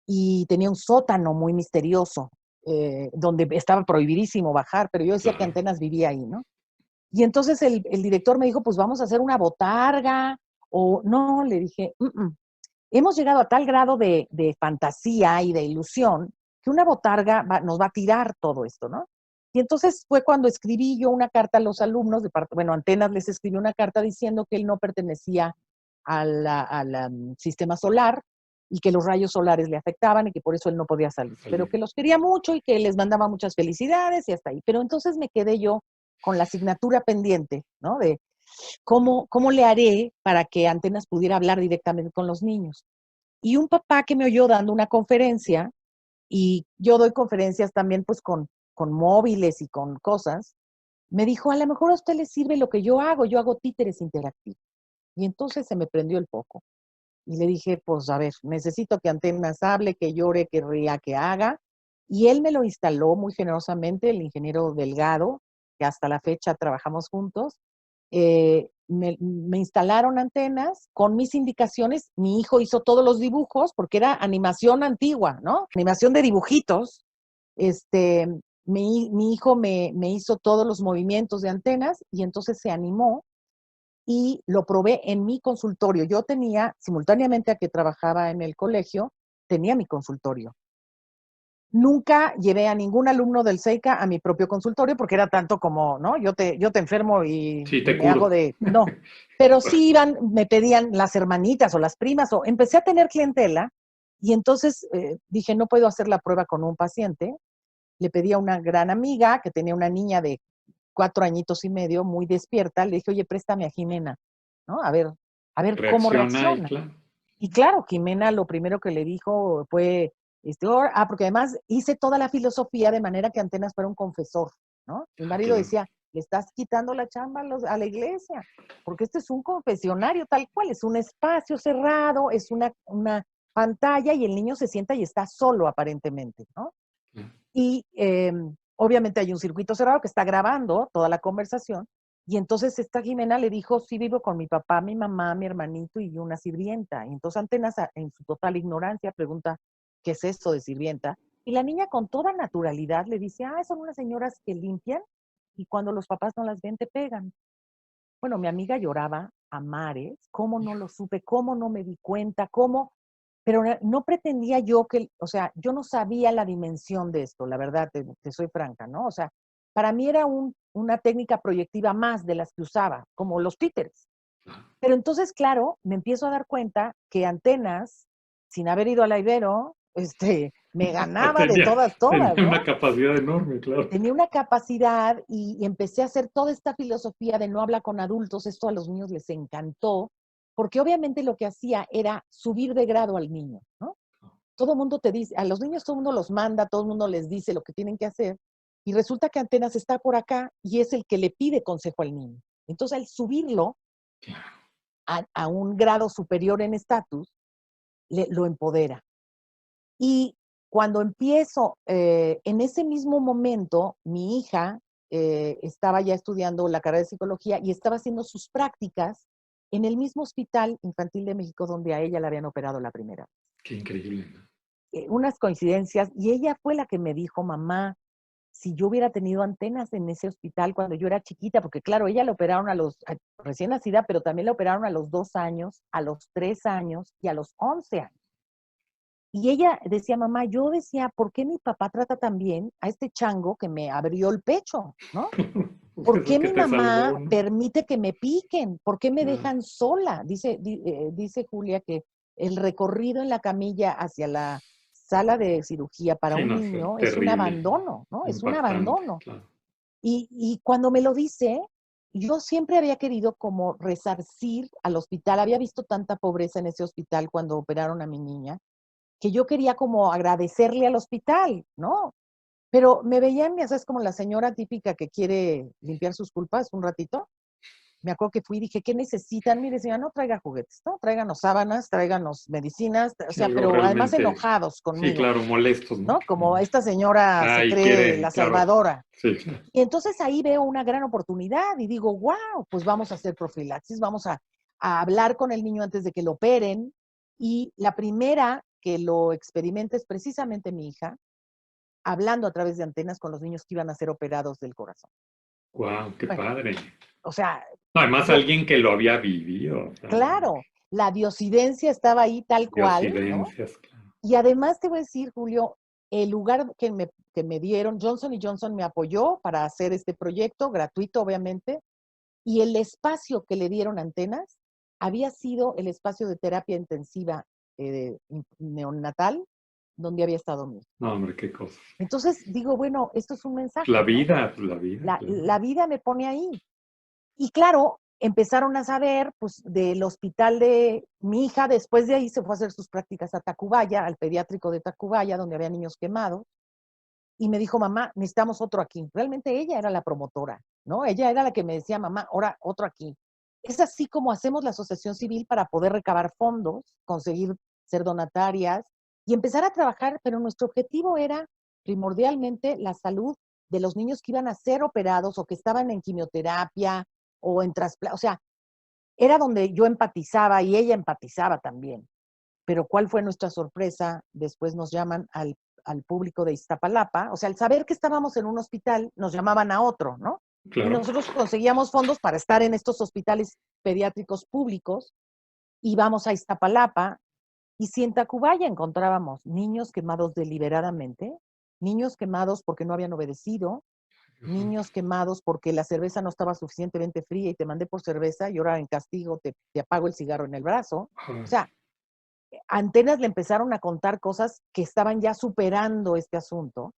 y tenía un sótano muy misterioso, donde estaba prohibidísimo bajar, pero yo decía que Claro. Antenas vivía ahí, ¿no? Y entonces el director me dijo, pues vamos a hacer una botarga, o no, le dije, hemos llegado a tal grado de fantasía y de ilusión que una botarga nos va a tirar todo esto, ¿no? Y entonces fue cuando escribí yo una carta a los alumnos, bueno, Antenas les escribió una carta diciendo que él no pertenecía al sistema solar y que los rayos solares le afectaban y que por eso él no podía salir, pero que los quería mucho y que les mandaba muchas felicidades y hasta ahí. Pero entonces me quedé yo con la asignatura pendiente, ¿no? De cómo le haré para que Antenas pudiera hablar directamente con los niños. Y un papá que me oyó dando una conferencia, y yo doy conferencias también pues con móviles y con cosas, me dijo, a lo mejor a usted le sirve lo que yo hago títeres interactivos. Y entonces se me prendió el foco. Y le dije, pues a ver, necesito que Antenas hable, que llore, que ría, que haga. Y él me lo instaló muy generosamente, el ingeniero Delgado, que hasta la fecha trabajamos juntos. Me instalaron Antenas con mis indicaciones. Mi hijo hizo todos los dibujos, porque era animación antigua, ¿no? Animación de dibujitos. Este, mi hijo me hizo todos los movimientos de Antenas y entonces se animó y lo probé en mi consultorio. Yo tenía, simultáneamente a que trabajaba en el colegio, tenía mi consultorio. Nunca llevé a ningún alumno del SEICA a mi propio consultorio porque era tanto como, ¿no? Yo te enfermo y Sí, te me hago curo. de... No, pero sí iban, me pedían las hermanitas o las primas, o empecé a tener clientela y entonces dije, no puedo hacer la prueba con un paciente. Le pedí a una gran amiga que tenía una niña de 4 añitos y medio, muy despierta, le dije, oye, préstame a Jimena, ¿no? A ver cómo Reacciona y reacciona. claro. Y claro, Jimena lo primero que le dijo fue, porque además hice toda la filosofía de manera que Antenas fuera un confesor, ¿no? Mi Ah, qué marido bueno. decía, le estás quitando la chamba a la iglesia, porque este es un confesionario tal cual, es un espacio cerrado, es una pantalla y el niño se sienta y está solo aparentemente, ¿no? Claro. Y obviamente hay un circuito cerrado que está grabando toda la conversación. Y entonces esta Jimena le dijo, sí, vivo con mi papá, mi mamá, mi hermanito y una sirvienta. Y entonces Antenas, en su total ignorancia, pregunta, ¿qué es esto de sirvienta? Y la niña con toda naturalidad le dice, son unas señoras que limpian y cuando los papás no las ven te pegan. Bueno, mi amiga lloraba a mares, cómo no lo supe, cómo no me di cuenta, cómo, pero no pretendía yo o sea, yo no sabía la dimensión de esto, la verdad, te soy franca, ¿no? O sea, para mí era una técnica proyectiva más de las que usaba, como los títeres. Pero entonces, claro, me empiezo a dar cuenta que Antenas, sin haber ido a la Ibero, me ganaba de todas, Tenía una ¿no? capacidad enorme, claro. Tenía una capacidad y empecé a hacer toda esta filosofía de no hablar con adultos. Esto a los niños les encantó, porque obviamente lo que hacía era subir de grado al niño, ¿no? Todo el mundo te dice, a los niños todo el mundo los manda, todo el mundo les dice lo que tienen que hacer, y resulta que Antenas está por acá y es el que le pide consejo al niño. Entonces, al subirlo a un grado superior en estatus, lo empodera. Y cuando empiezo, en ese mismo momento, mi hija estaba ya estudiando la carrera de psicología y estaba haciendo sus prácticas en el mismo hospital infantil de México donde a ella la habían operado la primera. Qué increíble. Unas coincidencias, y ella fue la que me dijo, mamá, si yo hubiera tenido Antenas en ese hospital cuando yo era chiquita, porque claro, ella la operaron recién nacida, pero también la operaron a los 2 años, a los 3 años y a los 11 años. Y ella decía, mamá, yo decía, ¿por qué mi papá trata tan bien a este chango que me abrió el pecho? ¿No? ¿Por Pues es qué que mi te salvó, mamá ¿no? permite que me piquen? ¿Por qué me Ah, dejan sola? Dice Julia que el recorrido en la camilla hacia la sala de cirugía para sí, un no, es niño es un terrible, abandono, ¿no? Es un impactante, abandono. claro. Y cuando me lo dice, yo siempre había querido como resarcir al hospital. Había visto tanta pobreza en ese hospital cuando operaron a mi niña, que yo quería como agradecerle al hospital, ¿no? Pero me veían, ya sabes, como la señora típica que quiere limpiar sus culpas un ratito. me acuerdo que fui y dije, ¿qué necesitan? Mire, señora, no traiga juguetes, ¿no? Tráiganos sábanas, tráiganos medicinas, o Sí, sea, algo pero además realmente, enojados sí, conmigo, claro, molestos, ¿no? ¿no? Como esta señora se Ay, cree quiere, la claro, salvadora. sí. Y entonces ahí veo una gran oportunidad y digo, wow, pues vamos a hacer profilaxis, vamos a hablar con el niño antes de que lo operen. Y la primera que lo experimenta es precisamente mi hija, hablando a través de antenas con los niños que iban a ser operados del corazón. Wow, qué Bueno, padre. o sea, No, además yo, alguien que lo había vivido, o sea, claro, la diosidencia estaba ahí tal cual, ¿no? diosidencias, claro. Y además te voy a decir, Julio, el lugar que me dieron, Johnson Johnson me apoyó para hacer este proyecto, gratuito obviamente, y el espacio que le dieron antenas había sido el espacio de terapia intensiva neonatal donde había estado mi hija. No, hombre, qué cosa. Entonces digo, bueno, esto es un La mensaje, ¿no? vida, pues la vida, claro. La vida me pone ahí. Y claro, empezaron a saber, pues, del hospital de mi hija, después de ahí se fue a hacer sus prácticas a Tacubaya, al pediátrico de Tacubaya, donde había niños quemados, y me dijo, mamá, necesitamos otro aquí. Realmente ella era la promotora, ¿no? Ella era la que me decía, mamá, ahora otro aquí. Es así como hacemos la asociación civil para poder recabar fondos, conseguir ser donatarias y empezar a trabajar, pero nuestro objetivo era primordialmente la salud de los niños que iban a ser operados o que estaban en quimioterapia o en trasplante. O sea, era donde yo empatizaba y ella empatizaba también. Pero ¿cuál fue nuestra sorpresa? Después nos llaman al público de Iztapalapa, o sea, al saber que estábamos en un hospital, nos llamaban a otro, ¿no? Y Claro. nosotros conseguíamos fondos para estar en estos hospitales pediátricos públicos, íbamos a Iztapalapa, y si en Tacubaya encontrábamos niños quemados deliberadamente, niños quemados porque no habían obedecido, niños quemados porque la cerveza no estaba suficientemente fría y te mandé por cerveza y ahora en castigo te apago el cigarro en el brazo. O sea, Antenas le empezaron a contar cosas que estaban ya superando este asunto.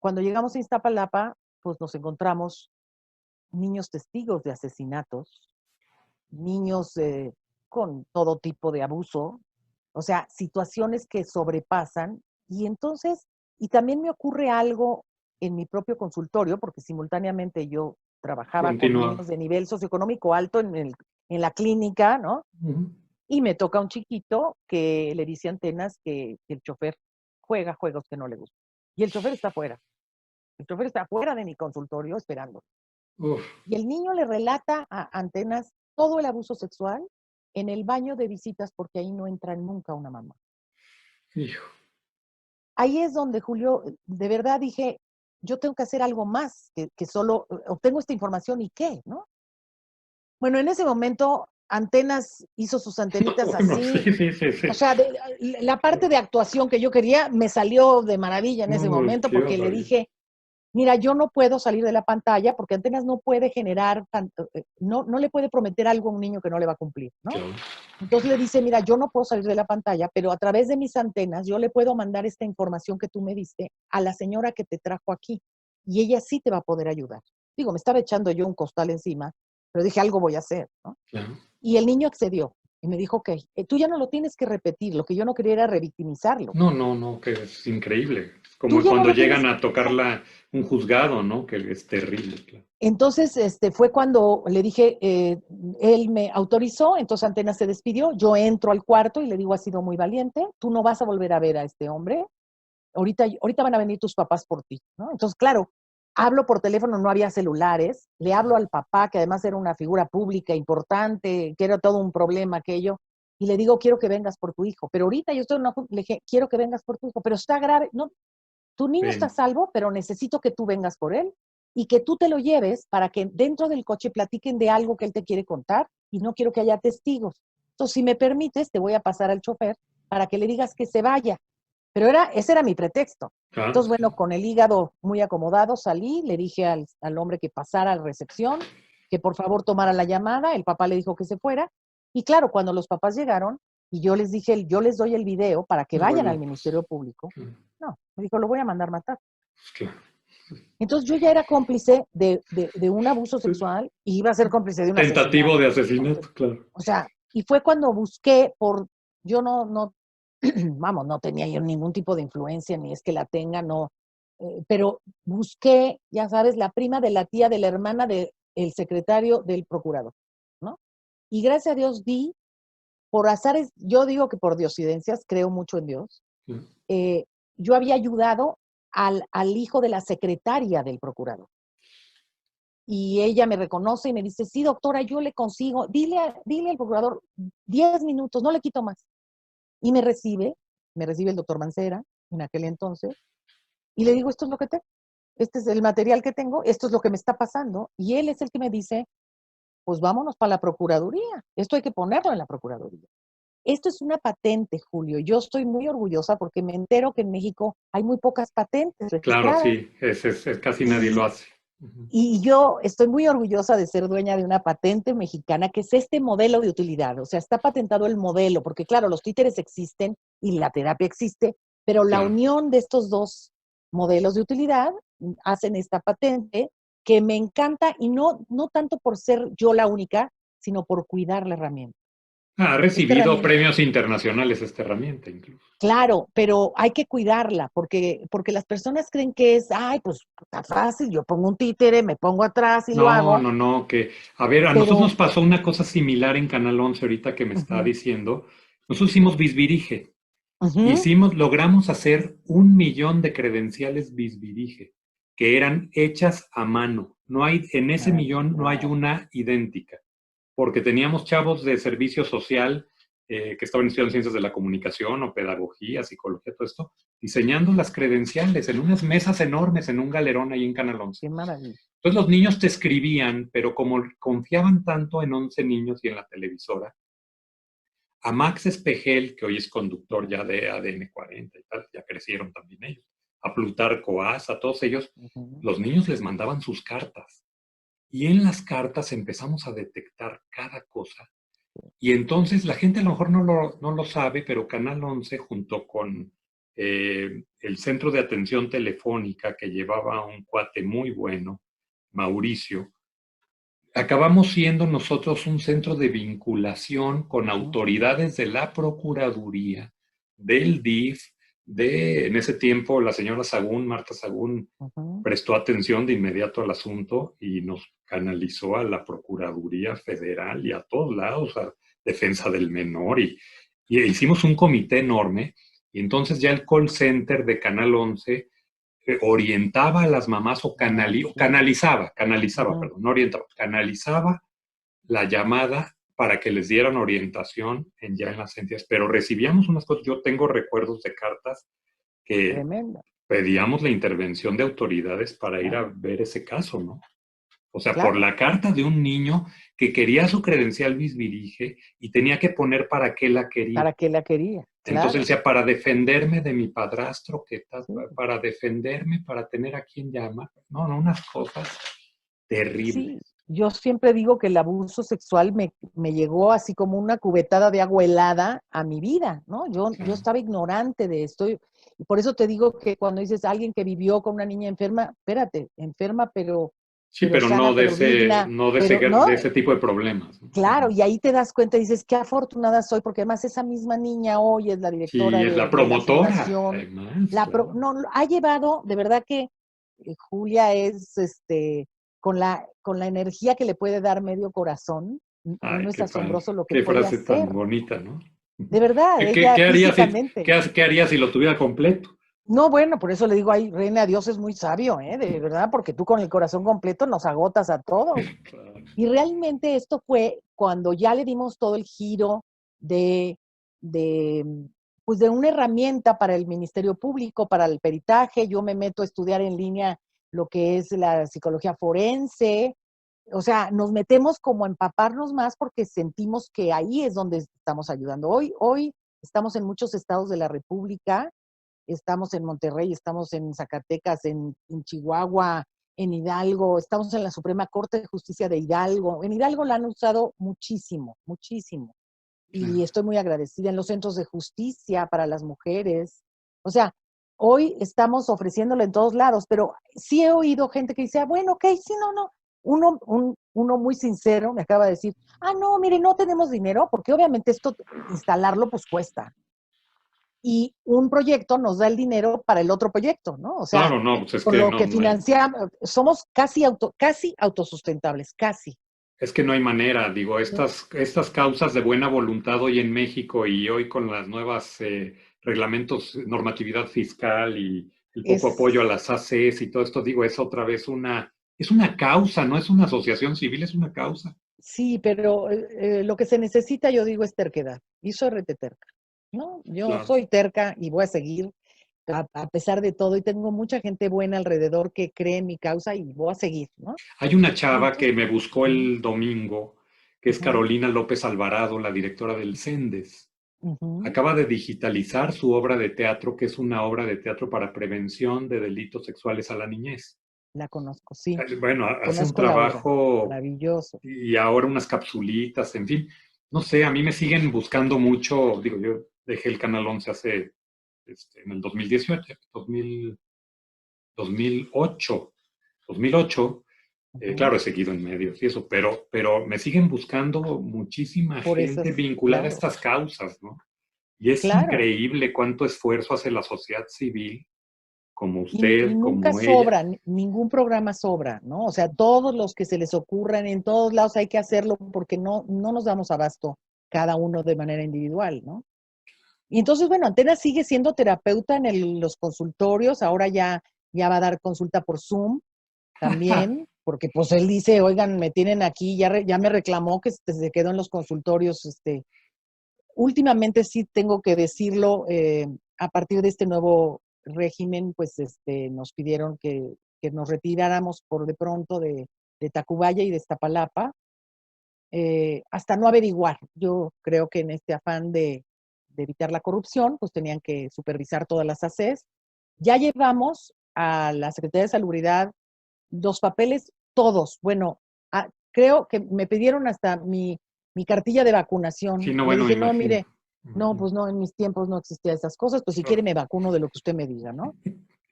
Cuando llegamos a Iztapalapa, pues nos encontramos niños testigos de asesinatos, niños con todo tipo de abuso, o sea, situaciones que sobrepasan. Y entonces, y también me ocurre algo en mi propio consultorio, porque simultáneamente yo trabajaba con Continúa. niños de nivel socioeconómico alto en la clínica, ¿no? Y me toca un chiquito que le dice a Antenas que el chofer juega juegos que no le gustan. Y el chofer está afuera. El chofer está afuera de mi consultorio esperando. Uf, Y el niño le relata a Antenas todo el abuso sexual en el baño de visitas porque ahí no entra nunca una mamá. hijo. Ahí es donde, Julio, de verdad dije, yo tengo que hacer algo más que solo obtengo esta información y qué, ¿no? Bueno, en ese momento Antenas hizo sus antenitas Bueno, así. sí, sí, sí, sí. O sea, la parte de actuación que yo quería me salió de maravilla en ese Uy, momento qué porque le barbaridad. dije, mira, yo no puedo salir de la pantalla porque Antenas no puede generar, no le puede prometer algo a un niño que no le va a cumplir, ¿no? Claro. Entonces le dice, mira, yo no puedo salir de la pantalla, pero a través de mis antenas yo le puedo mandar esta información que tú me diste a la señora que te trajo aquí y ella sí te va a poder ayudar. Digo, me estaba echando yo un costal encima, pero dije, algo voy a hacer, ¿no? Claro. Y el niño accedió y me dijo, ok, tú ya no lo tienes que repetir, lo que yo no quería era revictimizarlo. No, no, no, que es increíble. Es Tú como ya no cuando lo tienes llegan que a tocar revictimizar. un juzgado, ¿no? Que es terrible, claro. Entonces, fue cuando le dije, él me autorizó, entonces Antena se despidió, yo entro al cuarto y le digo, has sido muy valiente, tú no vas a volver a ver a este hombre, ahorita van a venir tus papás por ti, ¿no? Entonces, claro, hablo por teléfono, no había celulares, le hablo al papá, que además era una figura pública importante, que era todo un problema aquello, y le digo, quiero que vengas por tu hijo, pero ahorita yo estoy en una, le dije, quiero que vengas por tu hijo, pero está grave, no, tu niño está Ven, salvo, pero necesito que tú vengas por él y que tú te lo lleves para que dentro del coche platiquen de algo que él te quiere contar y no quiero que haya testigos. Entonces, si me permites, te voy a pasar al chofer para que le digas que se vaya. Pero ese era mi pretexto. claro, Entonces, bueno, sí. con el hígado muy acomodado salí, le dije al hombre que pasara a la recepción, que por favor tomara la llamada, el papá le dijo que se fuera. Y claro, cuando los papás llegaron y yo les dije, yo les doy el video para que No, vayan al bueno, pues, Ministerio Público, claro, no, me dijo, lo voy a mandar matar. pues, claro. Entonces yo ya era cómplice de un abuso sexual y iba a ser cómplice de un Tentativo asesinato. de Entonces, asesinato, claro. o sea, y fue cuando busqué yo no, vamos, no tenía yo ningún tipo de influencia, ni es que la tenga, no, pero busqué, ya sabes, la prima de la tía de la hermana del secretario del procurador. Y gracias a Dios di, por azares, yo digo que por diosidencias, creo mucho en Dios, Sí. yo había ayudado al hijo de la secretaria del procurador. Y ella me reconoce y me dice, sí, doctora, yo le consigo, dile al procurador 10 minutos, no le quito más. Y me recibe el doctor Mancera en aquel entonces, y le digo, esto es lo que tengo, este es el material que tengo, esto es lo que me está pasando, y él es el que me dice, pues vámonos para la Procuraduría, esto hay que ponerlo en la Procuraduría. Esto es una patente, Julio, yo estoy muy orgullosa porque me entero que en México hay muy pocas patentes Claro, registradas, sí, casi nadie lo y hace. Ujú. Y yo estoy muy orgullosa de ser dueña de una patente mexicana que es este modelo de utilidad. O sea, está patentado el modelo, porque claro, los títeres existen y la terapia existe, pero la Claro. unión de estos dos modelos de utilidad hacen esta patente que me encanta y no tanto por ser yo la única, sino por cuidar la herramienta. Ha Esta recibido herramienta, premios internacionales esta herramienta incluso. claro, pero hay que cuidarla porque las personas creen que es, ay, pues está fácil, yo pongo un títere, me pongo atrás y lo No, hago, no, no, que, a ver, a nosotros pero nos pasó una cosa similar en Canal 11 ahorita que me está ujú, diciendo. Nosotros hicimos Bisbirige. ujú. Logramos hacer 1 millón de credenciales Bisbirige, que eran hechas a mano. No hay, en ese Ah, millón no hay wow. una idéntica, porque teníamos chavos de servicio social que estaban estudiando ciencias de la comunicación o pedagogía, psicología, todo esto, diseñando las credenciales en unas mesas enormes en un galerón ahí en Canal 11. Qué maravilla. Entonces los niños te escribían, pero como confiaban tanto en 11 niños y en la televisora, a Max Espejel, que hoy es conductor ya de ADN 40 y tal, ya crecieron también ellos, a Plutarco Asa, a todos ellos, Ujú. los niños les mandaban sus cartas. Y en las cartas empezamos a detectar cada cosa. Y entonces la gente a lo mejor no lo sabe, pero Canal 11 junto con el Centro de Atención Telefónica que llevaba un cuate muy bueno, Mauricio, acabamos siendo nosotros un centro de vinculación con Ujú. autoridades de la Procuraduría, del DIF, en ese tiempo la señora Sagún, Marta Sagún, Ujú. prestó atención de inmediato al asunto y nos canalizó a la Procuraduría Federal y a todos lados, a Defensa del Menor, y hicimos un comité enorme, y entonces ya el call center de Canal 11 orientaba a las mamás o Me imagino. canalizaba, Ujú. perdón, no orientaba, canalizaba la llamada para que les dieran orientación ya en las entidades, pero recibíamos unas cosas, yo tengo recuerdos de cartas que Tremendo. pedíamos la intervención de autoridades para ir a Claro, ver ese caso, ¿no? O sea, por claro. la carta de un niño que quería su credencial Bisbirige y tenía que poner para qué la quería. ¿Para qué la quería? Entonces él Claro. decía, para defenderme de mi padrastro, que tal, Sí. para defenderme, para tener a quien llamar. No, no, unas cosas Sí. terribles. Yo siempre digo que el abuso sexual me llegó así como una cubetada de agua helada a mi vida, ¿no? Yo Claro. estaba ignorante de esto. Y por eso te digo que cuando dices alguien que vivió con una niña enferma, espérate, enferma, Sí, pero pero no sana, de pero ese, digna, no de ese, pero no, de ese tipo de problemas, ¿no? claro, y ahí te das cuenta y dices, qué afortunada soy, porque además esa misma niña hoy es la Sí, directora es la de la promotora, fundación. además, claro. No, ha llevado, de verdad que Julia es, con la energía que le puede dar medio corazón, Ay, uno es qué padre. asombroso lo que Qué puede frase tan hacer. bonita, ¿no? De verdad, ¿Qué, qué, ella qué haría si, físicamente. qué haría si lo tuviera completo? No, bueno, por eso le digo, ay, reina, Dios es muy sabio, ¿eh? De verdad, porque tú con el corazón completo nos agotas a todos. Claro. Y realmente esto fue cuando ya le dimos todo el giro de, de, pues de una herramienta para el Ministerio Público, para el peritaje. Yo me meto a estudiar en línea lo que es la psicología forense. O sea, nos metemos como a empaparnos más porque sentimos que ahí es donde estamos ayudando. Hoy estamos en muchos estados de la República, estamos en Monterrey, estamos en Zacatecas, en Chihuahua, en Hidalgo, estamos en la Suprema Corte de Justicia de Hidalgo. En Hidalgo la han usado muchísimo, muchísimo. Y Claro. estoy muy agradecida en los centros de justicia para las mujeres. O sea, hoy estamos ofreciéndolo en todos lados, pero sí he oído gente que dice, ah, bueno, ok, sí, no, no. Uno muy sincero me acaba de decir, ah, no, mire, no tenemos dinero, porque obviamente esto, instalarlo, pues cuesta, y un proyecto nos da el dinero para el otro proyecto, ¿no? O sea, Claro, no, pues es con que lo no, que no hay. financiamos, somos casi autosustentables, casi. Es que no hay manera, digo, estas causas de buena voluntad hoy en México y hoy con las nuevas reglamentos, normatividad fiscal y el poco Es, apoyo a las ACs y todo esto, digo, es otra vez es una causa, no es una asociación civil, es una causa. sí, pero lo que se necesita, yo digo, es terquedad. Y soy rete terca, ¿no? Yo Claro. soy terca y voy a seguir a pesar de todo y tengo mucha gente buena alrededor que cree en mi causa y voy a seguir, ¿no? Hay una Y chava que entonces, me buscó ujú, el domingo, que es ujú, Carolina López Alvarado, la directora del CENDES. ujú, Acaba de digitalizar su obra de teatro, que es una obra de teatro para prevención de delitos sexuales a la niñez. la conozco, sí, Bueno, hace un conozco la obra, trabajo maravilloso. y ahora unas capsulitas, en fin. No sé, a mí me siguen buscando mucho, digo, yo dejé el Canal 11 hace, en el 2018, 2008, 2008. Ujú. Claro, he seguido en medios y eso, pero me siguen buscando muchísima Por gente esas, vinculada a claro, estas causas, ¿no? Y es claro. increíble cuánto esfuerzo hace la sociedad civil, como Y usted, nunca como ella. sobra, ningún programa sobra, ¿no? O sea, todos los que se les ocurran en todos lados hay que hacerlo porque no nos damos abasto cada uno de manera individual, ¿no? Y entonces, bueno, Antena sigue siendo terapeuta en los consultorios, ahora ya va a dar consulta por Zoom también, porque pues él dice, oigan, me tienen aquí, ya me reclamó que se quedó en los consultorios, últimamente sí tengo que decirlo, a partir de este nuevo régimen, pues nos pidieron que nos retiráramos por de pronto de Tacubaya y de Iztapalapa, hasta no averiguar. Yo creo que en este afán de evitar la corrupción, pues tenían que supervisar todas las ACs. Ya llevamos a la Secretaría de Salubridad los papeles, todos. Bueno, creo que me pidieron hasta mi cartilla de Sí, vacunación. no, Le bueno, me dije, no, imagino. mire, Me no, imagino. pues no, en mis tiempos no existía esas cosas, pues si quiere Claro. me vacuno de lo que usted me diga, ¿no?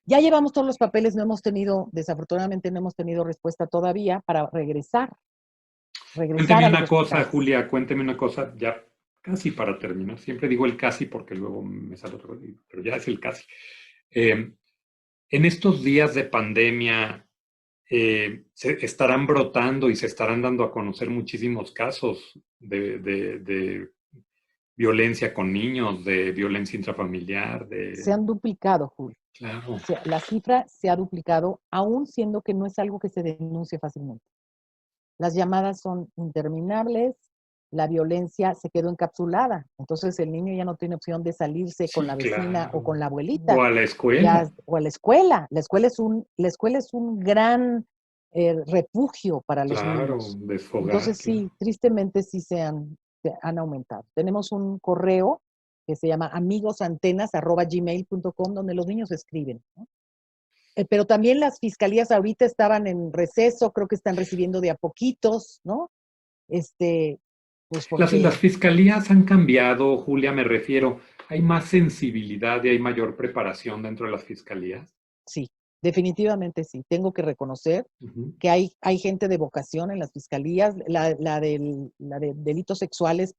Ya llevamos todos los papeles, no hemos tenido, desafortunadamente no hemos tenido respuesta todavía para regresar Cuénteme a los una cosa, hospitales. Julia, cuénteme una cosa, ya casi para terminar. Siempre digo el casi porque luego me sale otro, pero ya es el casi. Eh, en estos días de pandemia, se estarán brotando y se estarán dando a conocer muchísimos casos de violencia con niños, de violencia intrafamiliar, Se han duplicado, Julio. claro, La cifra se ha duplicado, aún siendo que no es algo que se denuncie fácilmente. Las llamadas son interminables, la violencia se quedó encapsulada, entonces el niño ya no tiene opción de salirse con la sí, vecina o con claro. la O abuelita, a la escuela, ya, o a la escuela. La escuela es un gran refugio para los claro, niños. desfogar, Entonces sí, claro. tristemente sí se han aumentado. Tenemos un correo que se llama amigosantenas@gmail.com donde los niños escriben, ¿no? Pero también las fiscalías ahorita estaban en receso, creo que están recibiendo de a poquitos, ¿no? Este, pues Las porque fiscalías han cambiado, Julia, me refiero. ¿Hay más sensibilidad y hay mayor preparación dentro de las fiscalías? sí, definitivamente sí. Tengo que reconocer Ujú, que hay gente de vocación en las fiscalías, la de delitos sexuales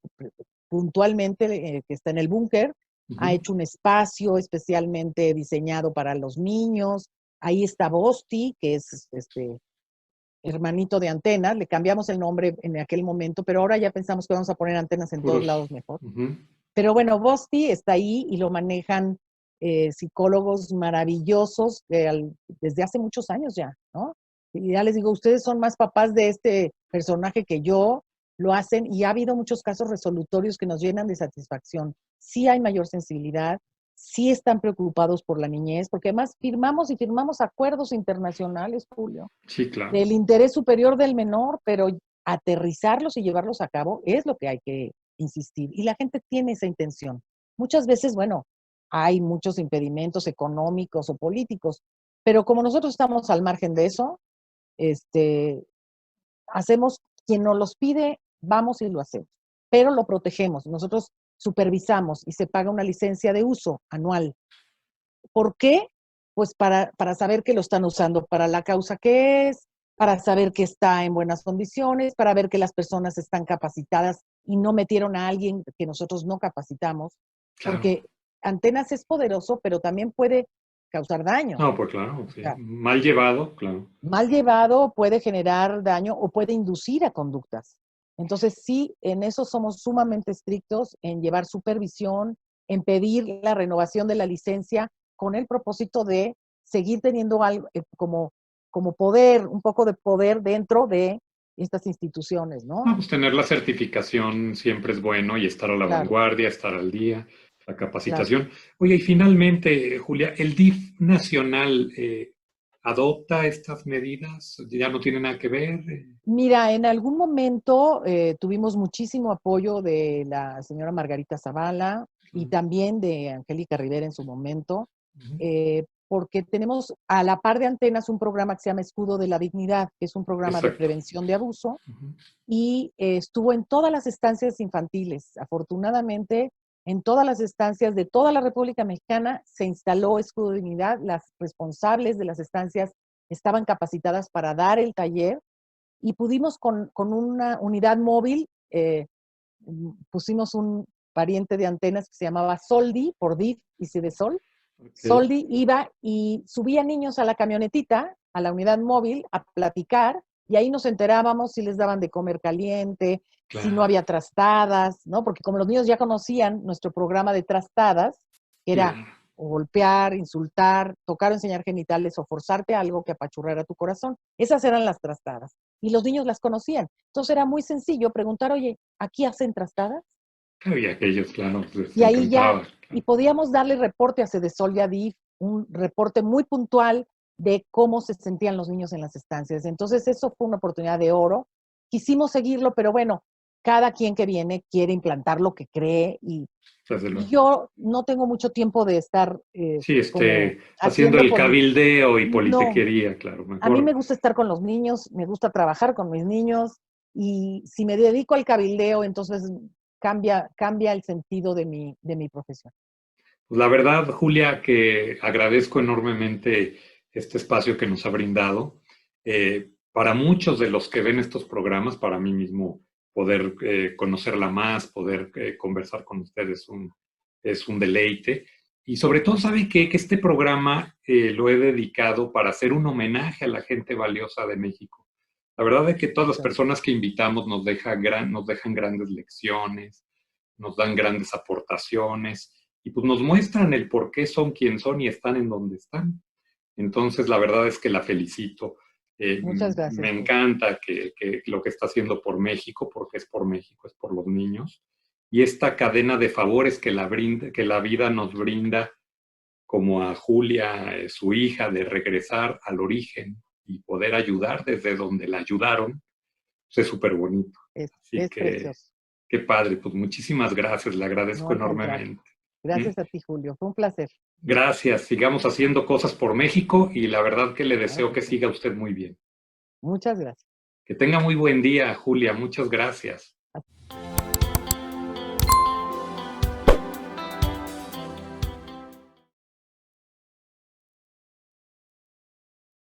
puntualmente, que está en el búnker, ha ujú. hecho un espacio especialmente diseñado para los niños. Ahí está Bosti, que es hermanito de Antenas, le cambiamos el nombre en aquel momento, pero ahora ya pensamos que vamos a poner antenas en todos Puros. lados mejor. Ujú. Pero bueno, Bosti está ahí y lo manejan psicólogos maravillosos desde hace muchos años ya, ¿no? Y ya les digo, ustedes son más papás de este personaje que yo, lo hacen y ha habido muchos casos resolutorios que nos llenan de satisfacción. Sí hay mayor sensibilidad, sí están preocupados por la niñez, porque además firmamos y firmamos acuerdos internacionales, Julio, Sí, claro. del interés superior del menor, pero aterrizarlos y llevarlos a cabo es lo que hay que insistir. Y la gente tiene esa intención. Muchas veces, bueno, hay muchos impedimentos económicos o políticos, pero como nosotros estamos al margen de eso, este, hacemos, quien nos los pide, vamos y lo hacemos, pero lo protegemos. Nosotros supervisamos y se paga una licencia de uso anual. ¿Por qué? Pues para saber que lo están usando para la causa que es, para saber que está en buenas condiciones, para ver que las personas están capacitadas y no metieron a alguien que nosotros no capacitamos, Claro. porque Antenas es poderoso, pero también puede causar daño. No, pues claro, O sí. sea, Mal llevado, claro. mal llevado puede generar daño o puede inducir a conductas. Entonces, sí, en eso somos sumamente estrictos en llevar supervisión, en pedir la renovación de la licencia con el propósito de seguir teniendo algo como poder, un poco de poder dentro de estas instituciones, ¿no? No, pues tener la certificación siempre es bueno y estar a la Claro, vanguardia, estar al día, la claro. capacitación. Oye, y finalmente, Julia, ¿el DIF nacional adopta estas medidas? ¿Ya no tiene nada que ver? Mira, en algún momento tuvimos muchísimo apoyo de la señora Margarita Zavala y también de Angélica Rivera en su momento, Ujú, porque tenemos a la par de Antenas un programa que se llama Escudo de la Dignidad, que es un programa de exacto. prevención de abuso, Ujú, y estuvo en todas las estancias infantiles. Afortunadamente, en todas las estancias de toda la República Mexicana se instaló Escudo de Dignidad. Las responsables de las estancias estaban capacitadas para dar el taller y pudimos con una unidad móvil, pusimos un pariente de Antenas que se llamaba Soldi, por DIF y C de Sol. ok, Soldi iba y subía niños a la camionetita, a la unidad móvil, a platicar, y ahí nos enterábamos si les daban de comer caliente, si no claro, había trastadas, ¿no? Porque como los niños ya conocían nuestro programa de trastadas, que era claro. o golpear, insultar, tocar o enseñar genitales o forzarte algo que apachurrara tu corazón. Esas eran las trastadas. Y los niños las conocían. Entonces era muy sencillo preguntar, oye, ¿aquí hacen trastadas? Claro, y a aquellos, claro, les Y ahí ya, encantaba. y Claro. podíamos darle reporte a Cedesol y a DIF, un reporte muy puntual de cómo se sentían los niños en las estancias. Entonces eso fue una oportunidad de oro. Quisimos seguirlo, pero bueno, cada quien que viene quiere implantar lo que cree Desde y luego. yo no tengo mucho tiempo de estar Sí, como haciendo haciendo el por... cabildeo y No, politiquería, claro, a mí mejor. me gusta estar con los niños, me gusta trabajar con mis niños y si me dedico al cabildeo, entonces cambia el sentido de mi profesión. Pues la verdad, Julia, que agradezco enormemente este espacio que nos ha brindado. Para muchos de los que ven estos programas, para mí mismo, poder conocerla más, poder conversar con ustedes es un deleite. Y sobre todo, ¿sabe qué? Que este programa lo he dedicado para hacer un homenaje a la gente valiosa de México. La verdad es que todas las personas que invitamos nos dejan grandes lecciones, nos dan grandes aportaciones y pues nos muestran el por qué son quien son y están en donde están. Entonces, la verdad es que la felicito. Muchas Me gracias, Julio. encanta que lo que está haciendo por México, porque es por México, es por los niños. Y esta cadena de favores que la vida nos brinda, como a Julia, su hija, de regresar al origen y poder ayudar desde donde la ayudaron, pues es súper bonito. Así Es que, precioso. qué padre, pues muchísimas gracias, le No, agradezco al contrario. enormemente. ¿Mm? Gracias a ti, Julio. Fue un placer. Gracias, sigamos haciendo cosas por México y la verdad que le Claro deseo que que sí. siga usted muy bien. Muchas gracias. Que tenga muy buen día, Julia, muchas gracias.